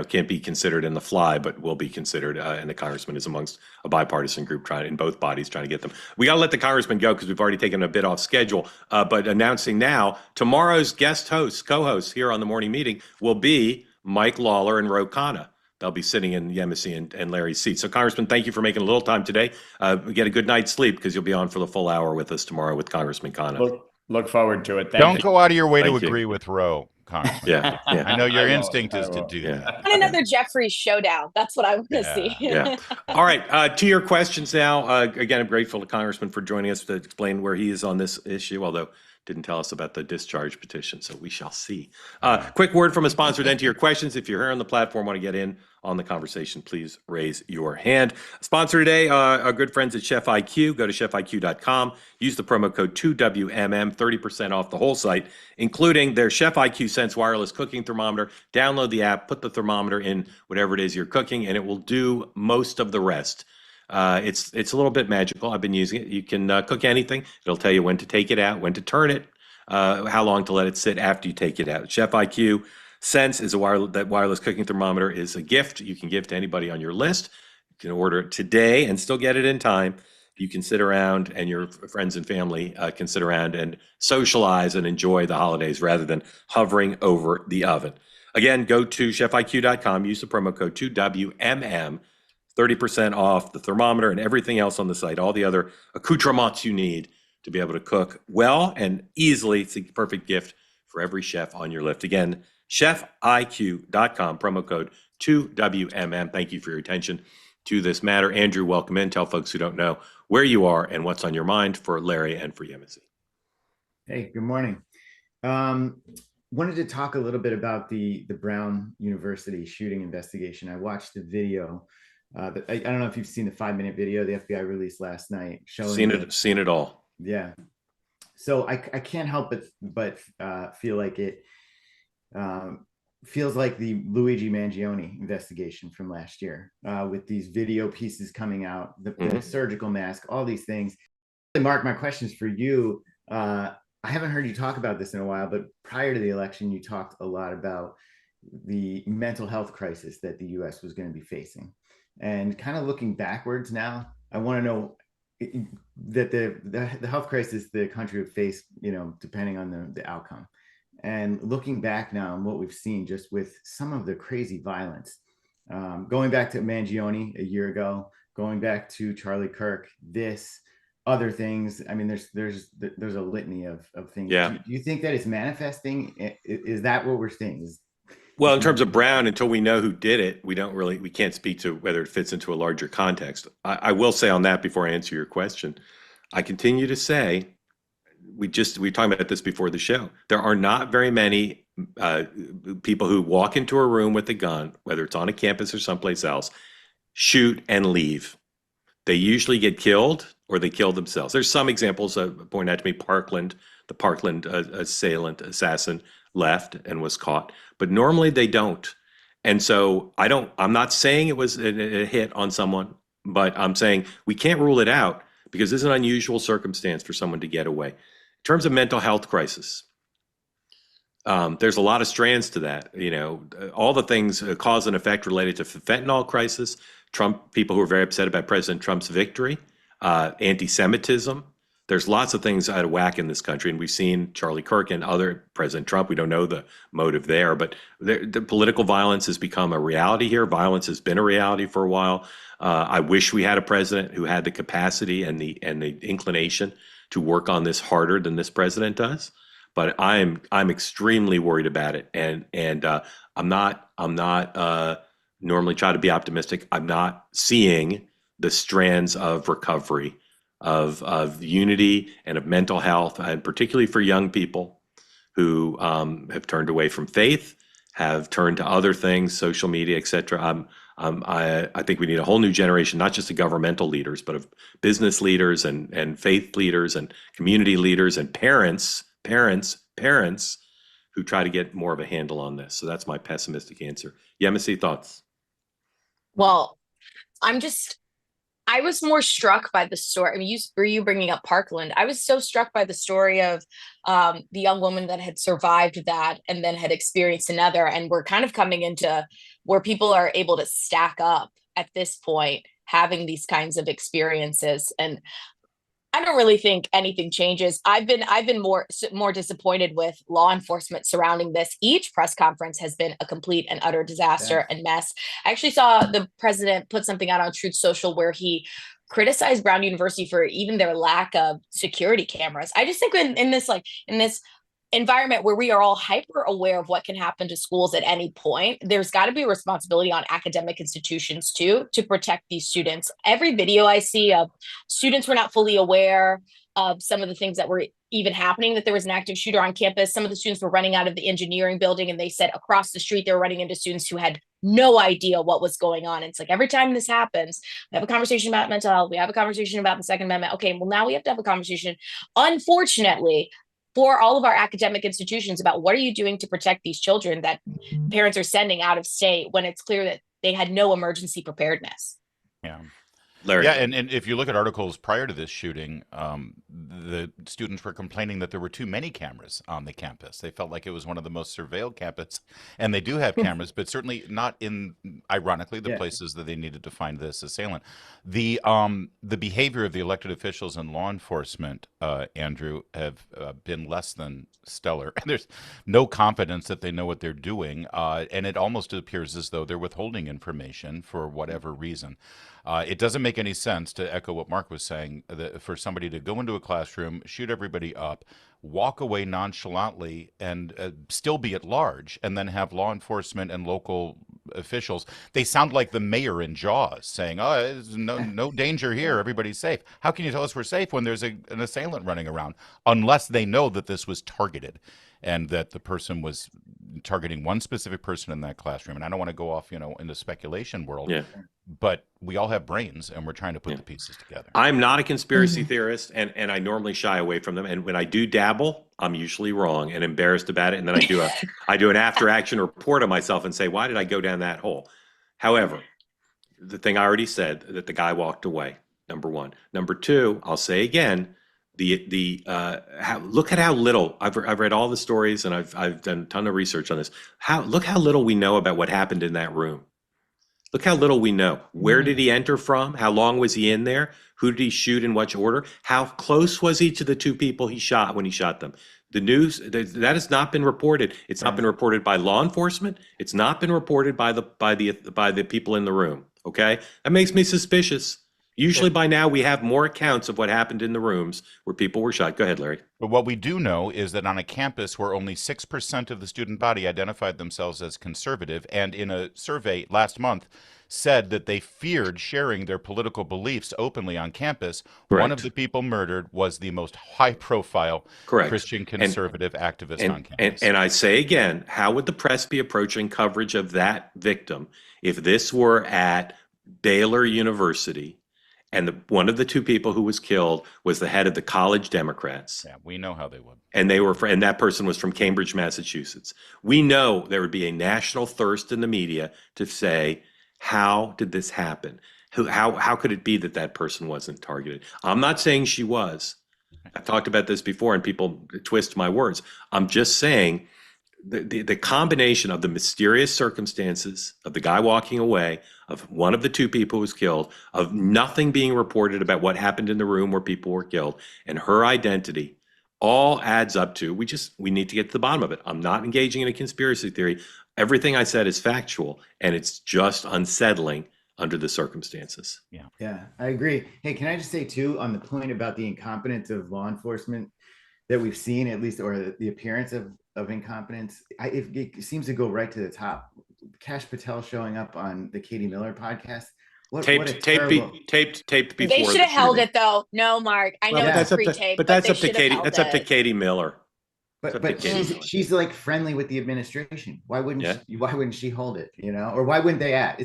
can't be considered in the fly, but will be considered. And the congressman is amongst a bipartisan group in both bodies trying to get them. We got to let the congressman go because we've already taken a bit off schedule. But announcing now, tomorrow's co-hosts here on the morning meeting will be Mike Lawler and Ro Khanna. They'll be sitting in Yemisi and Larry's seat. So, Congressman, thank you for making a little time today. Get a good night's sleep because you'll be on for the full hour with us tomorrow with Congressman Khanna. Look forward to it. Don't go out of your way to agree with Ro, Congressman. Yeah. I know your instinct is to do that. And another Jeffrey showdown. That's what I want to see. Yeah. All right. To your questions now. Again, I'm grateful to Congressman for joining us to explain where he is on this issue, although didn't tell us about the discharge petition, so we shall see. Quick word from a sponsor then to your questions. If you're here on the platform, want to get in on the conversation, please raise your hand. Sponsor today, our good friends at Chef IQ. Go to chefiq.com. Use the promo code 2WMM, 30% off the whole site, including their Chef IQ Sense wireless cooking thermometer. Download the app, put the thermometer in whatever it is you're cooking, and it will do most of the rest. It's a little bit magical. I've been using it. You can cook anything. It'll tell you when to take it out, when to turn it, how long to let it sit after you take it out. Chef IQ Sense is that wireless cooking thermometer is a gift you can give to anybody on your list. You can order it today and still get it in time. You can sit around and your friends and family can sit around and socialize and enjoy the holidays rather than hovering over the oven. Again, go to chefiq.com. Use the promo code 2WMM. 30% off the thermometer and everything else on the site, all the other accoutrements you need to be able to cook well and easily. It's the perfect gift for every chef on your list. Again, chefiq.com, promo code 2WMM. Thank you for your attention to this matter. Andrew, welcome in. Tell folks who don't know where you are and what's on your mind for Larry and for Yemisi. Hey, good morning. Wanted to talk a little bit about the Brown University shooting investigation. I watched the video. I don't know if you've seen the 5-minute video the FBI released last night showing seen it all. Yeah. So I can't help but feel like it feels like the Luigi Mangione investigation from last year with these video pieces coming out, the surgical mask, all these things. Mark, my questions for you. I haven't heard you talk about this in a while, but prior to the election, you talked a lot about the mental health crisis that the U.S. was going to be facing. And kind of looking backwards now, I want to know that the health crisis the country would face, depending on the outcome. And looking back now and what we've seen just with some of the crazy violence, going back to Mangione a year ago, going back to Charlie Kirk, other things. I mean, there's a litany of things. Yeah. Do you think that it's manifesting? Is that what we're seeing? Well, in terms of Brown, until we know who did it, we can't speak to whether it fits into a larger context. I will say on that before I answer your question, I continue to say, we were talking about this before the show. There are not very many people who walk into a room with a gun, whether it's on a campus or someplace else, shoot and leave. They usually get killed or they kill themselves. There's some examples pointed out to me. The Parkland assassin left and was caught, but normally they don't. And so I'm not saying it was a hit on someone, but I'm saying we can't rule it out because it's an unusual circumstance for someone to get away. In terms of mental health crisis, there's a lot of strands to that. All the things, cause and effect related to the fentanyl crisis, people who are very upset about President Trump's victory, anti-Semitism. There's lots of things out of whack in this country, and we've seen Charlie Kirk and President Trump. We don't know the motive there, but the political violence has become a reality here. Violence has been a reality for a while. I wish we had a president who had the capacity and the inclination to work on this harder than this president does. But I'm extremely worried about it, and I'm not normally try to be optimistic. I'm not seeing the strands of recovery, of unity and of mental health, and particularly for young people who have turned away from faith, have turned to other things, social media, et cetera. I think we need a whole new generation, not just of governmental leaders, but of business leaders and faith leaders and community leaders and parents who try to get more of a handle on this. So that's my pessimistic answer. Yemisi, thoughts? Well, I was more struck by the story. I mean, you bringing up Parkland? I was so struck by the story of the young woman that had survived that and then had experienced another. And we're kind of coming into where people are able to stack up at this point, having these kinds of experiences. And I don't really think anything changes. I've been more disappointed with law enforcement surrounding this. Each press conference has been a complete and utter disaster and mess. I actually saw the president put something out on Truth Social where he criticized Brown University for even their lack of security cameras. I just think in this environment where we are all hyper aware of what can happen to schools at any point, there's got to be a responsibility on academic institutions too to protect these students. Every video I see of students were not fully aware of some of the things that were even happening, that there was an active shooter on campus. Some of the students were running out of the engineering building and they said across the street they were running into students who had no idea what was going on. And it's like every time this happens, we have a conversation about mental health, we have a conversation about the Second Amendment. Okay, well now we have to have a conversation, unfortunately, for all of our academic institutions about what are you doing to protect these children that parents are sending out of state when it's clear that they had no emergency preparedness. Yeah. Larry. Yeah, and if you look at articles prior to this shooting, the students were complaining that there were too many cameras on the campus. They felt like it was one of the most surveilled campus, and they do have cameras, but certainly not in, ironically, the places that they needed to find this assailant. The behavior of the elected officials and law enforcement, Andrew, have been less than stellar. There's no confidence that they know what they're doing, and it almost appears as though they're withholding information for whatever reason. It doesn't make any sense, to echo what Mark was saying, that for somebody to go into a classroom, shoot everybody up, walk away nonchalantly, and still be at large, and then have law enforcement and local officials. They sound like the mayor in Jaws saying, "Oh, there's no danger here. Everybody's safe." How can you tell us we're safe when there's an assailant running around? Unless they know that this was targeted and that the person was targeting one specific person in that classroom. And I don't want to go off, in the speculation world. Yeah. But we all have brains, and we're trying to put the pieces together. I'm not a conspiracy theorist, and I normally shy away from them. And when I do dabble, I'm usually wrong and embarrassed about it. And then I do an after action report on myself and say, why did I go down that hole? However, the thing I already said, that the guy walked away, number one. Number two, I'll say again, look at how little I've read all the stories, and I've done a ton of research on this. Look how little we know about what happened in that room. Look how little we know. Where did he enter from? How long was he in there? Who did he shoot in which order? How close was he to the two people he shot when he shot them? The news that has not been reported. It's not been reported by law enforcement. It's not been reported by the people in the room. Okay, that makes me suspicious. Usually by now we have more accounts of what happened in the rooms where people were shot. Go ahead, Larry. But what we do know is that on a campus where only 6% of the student body identified themselves as conservative, and in a survey last month said that they feared sharing their political beliefs openly on campus, one of the people murdered was the most high-profile Christian conservative activist on campus. And I say again, how would the press be approaching coverage of that victim if this were at Baylor University? And one of the two people who was killed was the head of the college Democrats. Yeah, we know how they would. And and that person was from Cambridge, Massachusetts. We know there would be a national thirst in the media to say, how did this happen? How could it be that that person wasn't targeted? I'm not saying she was. I've talked about this before, and people twist my words. I'm just saying the combination of the mysterious circumstances of the guy walking away, of one of the two people who was killed, of nothing being reported about what happened in the room where people were killed, and her identity, all adds up to we need to get to the bottom of it. I'm not engaging in a conspiracy theory. Everything I said is factual, and it's just unsettling under the circumstances. Yeah, I agree. Hey, can I just say too, on the point about the incompetence of law enforcement that we've seen, at least, or the appearance of incompetence, it seems to go right to the top. Kash Patel showing up on the Katie Miller podcast What Taped, a taped, terrible. taped before. They should have held it though. No, Mark. I know Well, it's pre-taped, but that's they up to should have Katie. held That's up to it. Katie Miller. But she's like friendly with the administration. Why wouldn't she hold it? You know, or why wouldn't they act?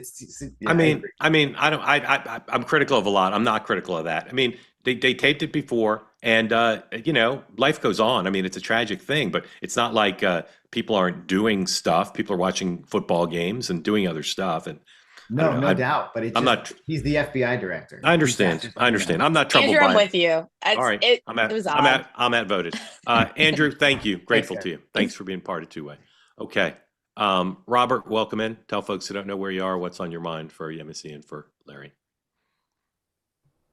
I mean, I don't. I'm critical of a lot. I'm not critical of that. I mean, they taped it before, and you know, life goes on. I mean, it's a tragic thing, but it's not like people aren't doing stuff. People are watching football games and doing other stuff, and no doubt. But he's the FBI director. I understand. I'm not troubled Andrew, by I'm with you. All right, It was odd. I'm outvoted. Andrew, thank you. Grateful to you. Thanks for being part of Two Way. Okay, Robert, welcome in. Tell folks who don't know where you are what's on your mind for Yemisi and for Larry.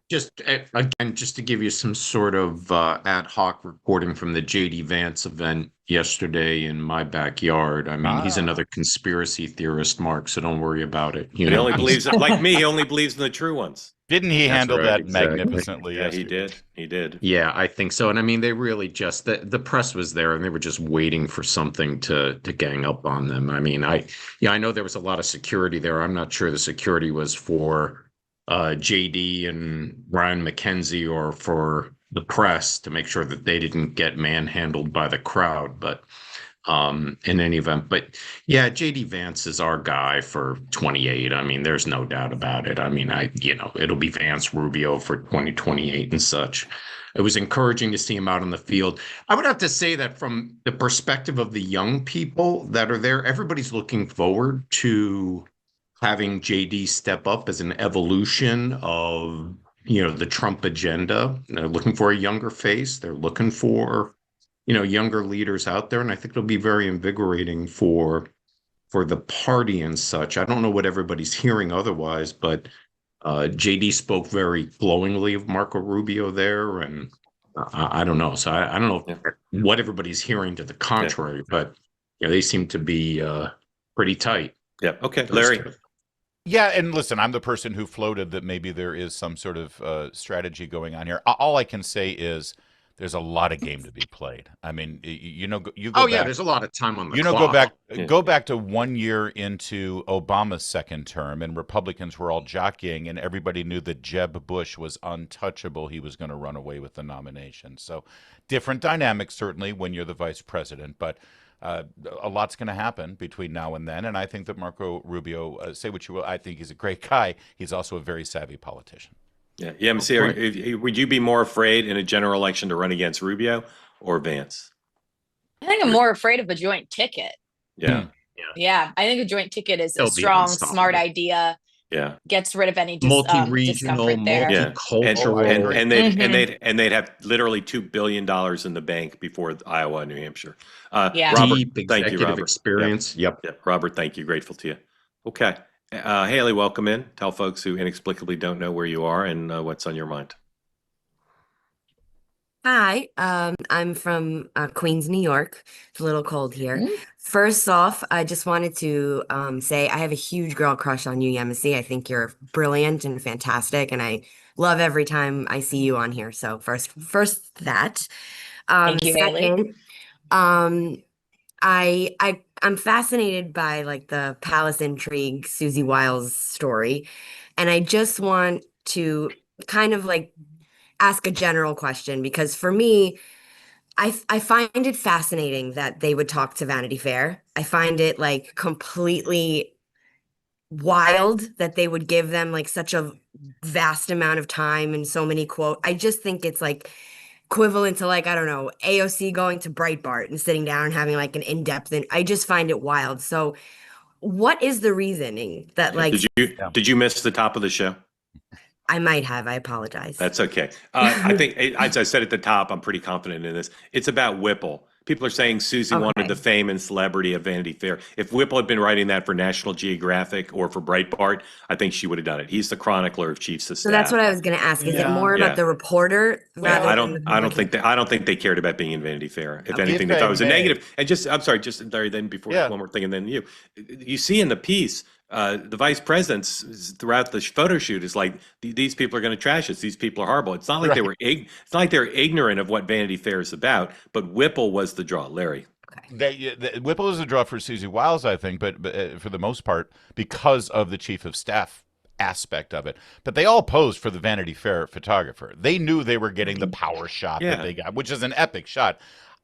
Just again, just to give you some sort of ad hoc reporting from the JD Vance event yesterday in my backyard. I mean, he's another conspiracy theorist, Mark, so don't worry about it. He only believes, like me, he only believes in the true ones. Didn't he handle that exactly. magnificently? Yeah, he did. He did. Yeah, I think so. And I mean, they really just the press was there and they were just waiting for something to gang up on them. I mean, I know there was a lot of security there. I'm not sure the security was for JD and Ryan McKenzie or for the press to make sure that they didn't get manhandled by the crowd. But in any event, but yeah, JD Vance is our guy for 28. I mean, there's no doubt about it. I mean, it'll be Vance-Rubio for 2028 and such. It was encouraging to see him out on the field. I would have to say that from the perspective of the young people that are there, everybody's looking forward to having JD step up as an evolution of, the Trump agenda. They're looking for a younger face. They're looking for, younger leaders out there. And I think it'll be very invigorating for the party and such. I don't know what everybody's hearing otherwise, but JD spoke very glowingly of Marco Rubio there. And I don't know. So I don't know what everybody's hearing to the contrary, but they seem to be pretty tight. Yeah. Okay. Larry. Yeah, and listen, I'm the person who floated that maybe there is some sort of strategy going on here. All I can say is there's a lot of game to be played. I mean, you go back, there's a lot of time on the clock. Go back to 1 year into Obama's second term, and Republicans were all jockeying, and everybody knew that Jeb Bush was untouchable. He was going to run away with the nomination. So different dynamics, certainly, when you're the vice president, but a lot's going to happen between now and then, and I think that Marco Rubio, say what you will, I think he's a great guy. He's also a very savvy politician. Yeah, would you be more afraid in a general election to run against Rubio or Vance? I think I'm more afraid of a joint ticket. Yeah. Yeah, I think a joint ticket is a strong, smart idea. Yeah, gets rid of any multi-regional, multicultural, and they'd have literally $2 billion in the bank before Iowa and New Hampshire. Robert, deep thank you, Robert. Experience. Yep. Robert, thank you. Grateful to you. Okay, Haley, welcome in. Tell folks who inexplicably don't know where you are and what's on your mind. Hi, I'm from Queens, New York. It's a little cold here. First off, I just wanted to say I have a huge girl crush on you, Yemisi. I think you're brilliant and fantastic, and I love every time I see you on here. So first that. Thank you, Haley. Second, I'm fascinated by like the palace intrigue, Susie Wiles story, and I just want to kind of like ask a general question because for me, I find it fascinating that they would talk to Vanity Fair. I find it like completely wild that they would give them like such a vast amount of time and so many quotes. I just think it's like equivalent to like, I don't know, AOC going to Breitbart and sitting down and having like an in-depth, and I just find it wild. So what is the reasoning that like... Did you miss the top of the show? I might have. I apologize. That's okay. I think, as I said at the top, I'm pretty confident in this. It's about Whipple. People are saying Susie wanted the fame and celebrity of Vanity Fair. If Whipple had been writing that for National Geographic or for Breitbart, I think she would have done it. He's the chronicler of chiefs of staff. So that's what I was going to ask. Is it more about the reporter rather than I don't think they cared about being in Vanity Fair. If anything, they thought it was a negative. And I'm sorry, Larry, then before one more thing, and then you see in the piece, the vice presidents throughout the photo shoot is like, these people are going to trash us. These people are horrible. It's not like it's not like they're ignorant of what Vanity Fair is about, but Whipple was the draw. Larry. Whipple is a draw for Susie Wiles, I think, but for the most part, because of the chief of staff aspect of it. But they all posed for the Vanity Fair photographer. They knew they were getting the power shot that they got, which is an epic shot.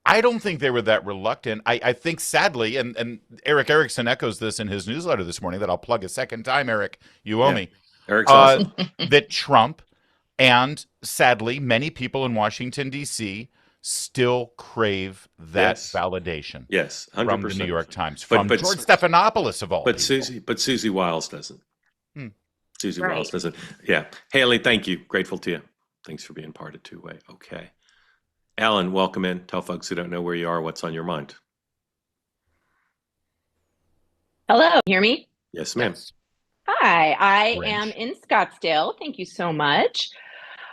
I don't think they were that reluctant. I think, sadly, and Eric Erickson echoes this in his newsletter this morning that I'll plug a second time, Eric, you owe me, Eric's awesome. that Trump and, sadly, many people in Washington, D.C., still crave that validation. Yes, 100%. From the New York Times, from George Stephanopoulos of all people. But Susie Wiles doesn't. Susie Right. Wiles doesn't. Yeah. Haley, thank you. Grateful to you. Thanks for being part of Two Way. Okay. Alan, welcome in. Tell folks who don't know where you are what's on your mind. Hello, hear me? Yes, ma'am. Hi, I French. am in Scottsdale. Thank you so much.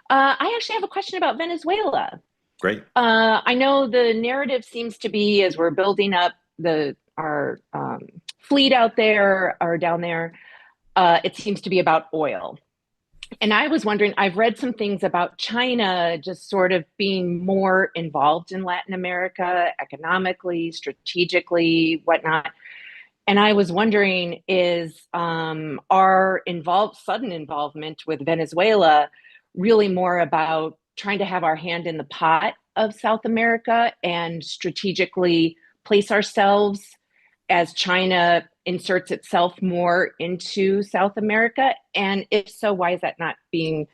I actually have a question about Venezuela. Great. I know the narrative seems to be, as we're building up our fleet out there or down there, it seems to be about oil. And I was wondering, I've read some things about China just sort of being more involved in Latin America economically, strategically, whatnot. And I was wondering, is our sudden involvement with Venezuela really more about trying to have our hand in the pot of South America and strategically place ourselves as China inserts itself more into South America? And if so, why is that not being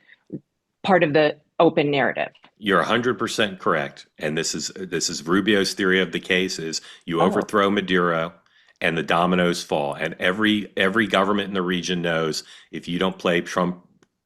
part of the open narrative? You're 100% correct. And this is Rubio's theory of the case is you overthrow Maduro and the dominoes fall. And every government in the region knows if you don't play Trump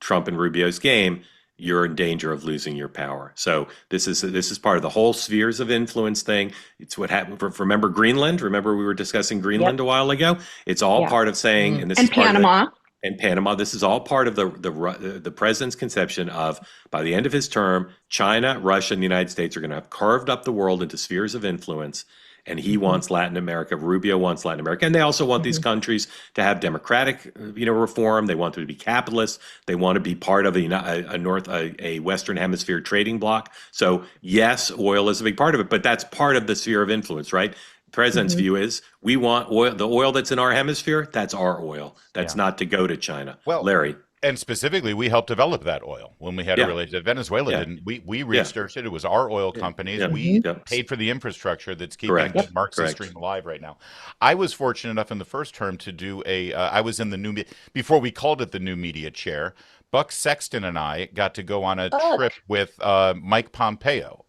and Rubio's game, you're in danger of losing your power. So this is part of the whole spheres of influence thing. It's what happened. Remember Greenland? Remember we were discussing Greenland a while ago? It's all part of saying, and this is part Panama. And Panama. This is all part of the president's conception of by the end of his term, China, Russia, and the United States are going to have carved up the world into spheres of influence. And he wants Latin America. Rubio wants Latin America, and they also want these countries to have democratic, reform. They want them to be capitalist. They want to be part of a Western Hemisphere trading bloc. So yes, oil is a big part of it, but that's part of the sphere of influence, right? The president's view is we want oil. The oil that's in our hemisphere, that's our oil. That's not to go to China. Well, Larry. And specifically, we helped develop that oil when we had a relationship. Venezuela didn't. We researched it. It was our oil companies. We paid for the infrastructure that's keeping the Marxist stream alive right now. I was fortunate enough in the first term to do I was in the before we called it the new media chair. Buck Sexton and I got to go on a trip with Mike Pompeo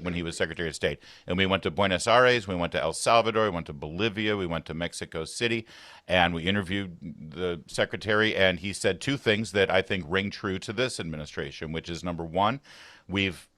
when he was Secretary of State. And we went to Buenos Aires, we went to El Salvador, we went to Bolivia, we went to Mexico City, and we interviewed the Secretary, and he said two things that I think ring true to this administration, which is number one, we've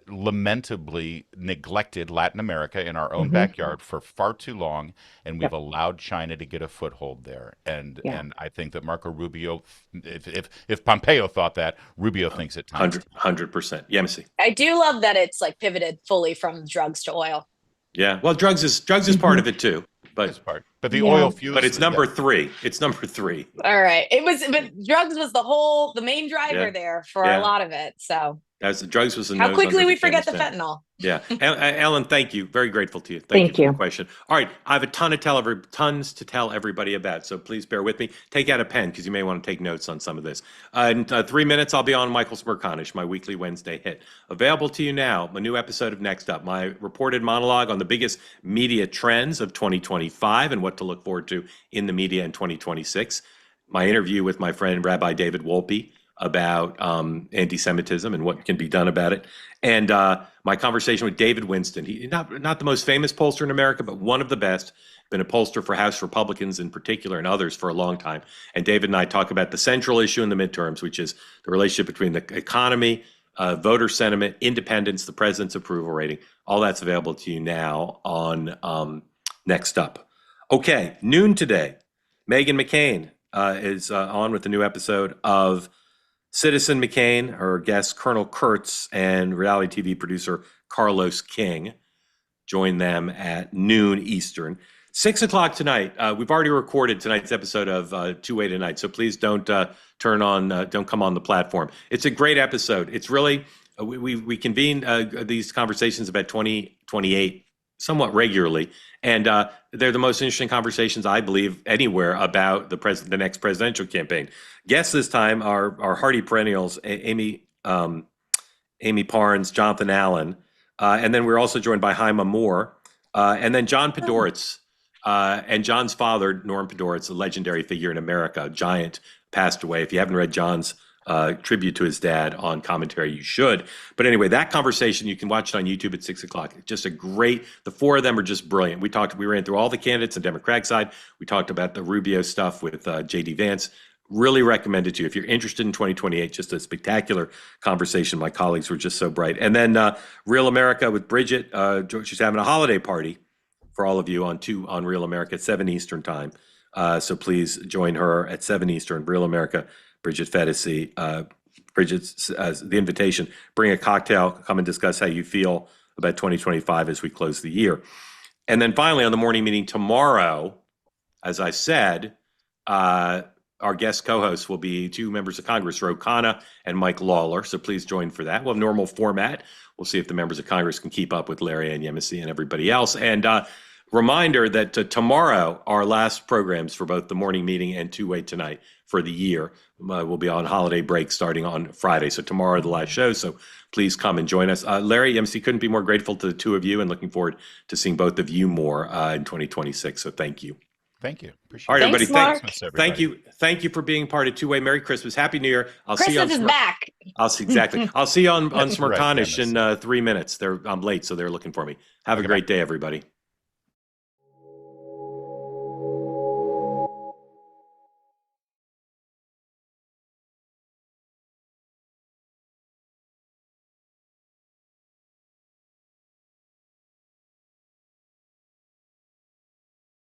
lamentably neglected Latin America in our own backyard for far too long, and we've allowed China to get a foothold there. And I think that Marco Rubio, if Pompeo thought that, Rubio thinks at times. 100%. Yeah, Missy. I do love that it's like pivoted fully from drugs to oil. Yeah. Well, drugs is part of it too. But the oil fuse. But it's number three. It's number three. All right. But drugs was the main driver there for a lot of it. So drugs was how quickly we forget the fentanyl. Yeah. Ellen, thank you. Very grateful to you. Thank you for the question. All right. I have a tons to tell everybody about. So please bear with me. Take out a pen because you may want to take notes on some of this. In 3 minutes, I'll be on Michael Smerconish, my weekly Wednesday hit. Available to you now, a new episode of Next Up, my reported monologue on the biggest media trends of 2025 and what to look forward to in the media in 2026. My interview with my friend Rabbi David Wolpe about anti-Semitism and what can be done about it. And my conversation with David Winston, he not the most famous pollster in America, but one of the best, been a pollster for House Republicans in particular and others for a long time. And David and I talk about the central issue in the midterms, which is the relationship between the economy, voter sentiment, independence, the president's approval rating. All that's available to you now on Next Up. Okay, noon today, Meghan McCain is on with the new episode of Citizen McCain, her guest Colonel Kurtz, and reality TV producer Carlos King. Join them at noon Eastern. 6 o'clock tonight. We've already recorded tonight's episode of Two Way Tonight, so please don't come on the platform. It's a great episode. It's really we convene these conversations about 28 somewhat regularly. And they're the most interesting conversations, I believe, anywhere about the next presidential campaign. Guests this time are hardy perennials, Amy Parnes, Jonathan Allen, and then we're also joined by Haima Moore, and then John Podhoretz, and John's father, Norm Podhoretz, a legendary figure in America, a giant, passed away. If you haven't read John's tribute to his dad on commentary, you should. But anyway, that conversation, you can watch it on YouTube at 6 o'clock. Just a great, the four of them are just brilliant. We ran through all the candidates on Democratic side. We talked about the Rubio stuff with J.D. Vance. Really recommend it to you. If you're interested in 2028, just a spectacular conversation. My colleagues were just so bright. And then Real America with Bridget. She's having a holiday party for all of you on Real America at 7 Eastern time. So please join her at 7 Eastern, Real America. Bridget Fedesi, Bridget's the invitation. Bring a cocktail, come and discuss how you feel about 2025 as we close the year. And then finally, on the morning meeting tomorrow, as I said, our guest co-hosts will be two members of Congress, Ro Khanna and Mike Lawler. So please join for that. We'll have normal format. We'll see if the members of Congress can keep up with Larry and Yemisi and everybody else. And reminder that tomorrow, our last programs for both the morning meeting and Two-Way Tonight for the year will be on holiday break starting on Friday. So tomorrow, the live show. So please come and join us. Larry, Yemisi, couldn't be more grateful to the two of you and looking forward to seeing both of you more in 2026. So thank you. Thank you. Appreciate All right, it. everybody. Thanks, Thank you. Thank you for being part of Two-Way. Merry Christmas. Happy New Year. I'll Christmas see you on is back. Exactly. I'll see you on That's right, Smirkanish in 3 minutes. I'm late, so they're looking for me. Have a great day, everybody.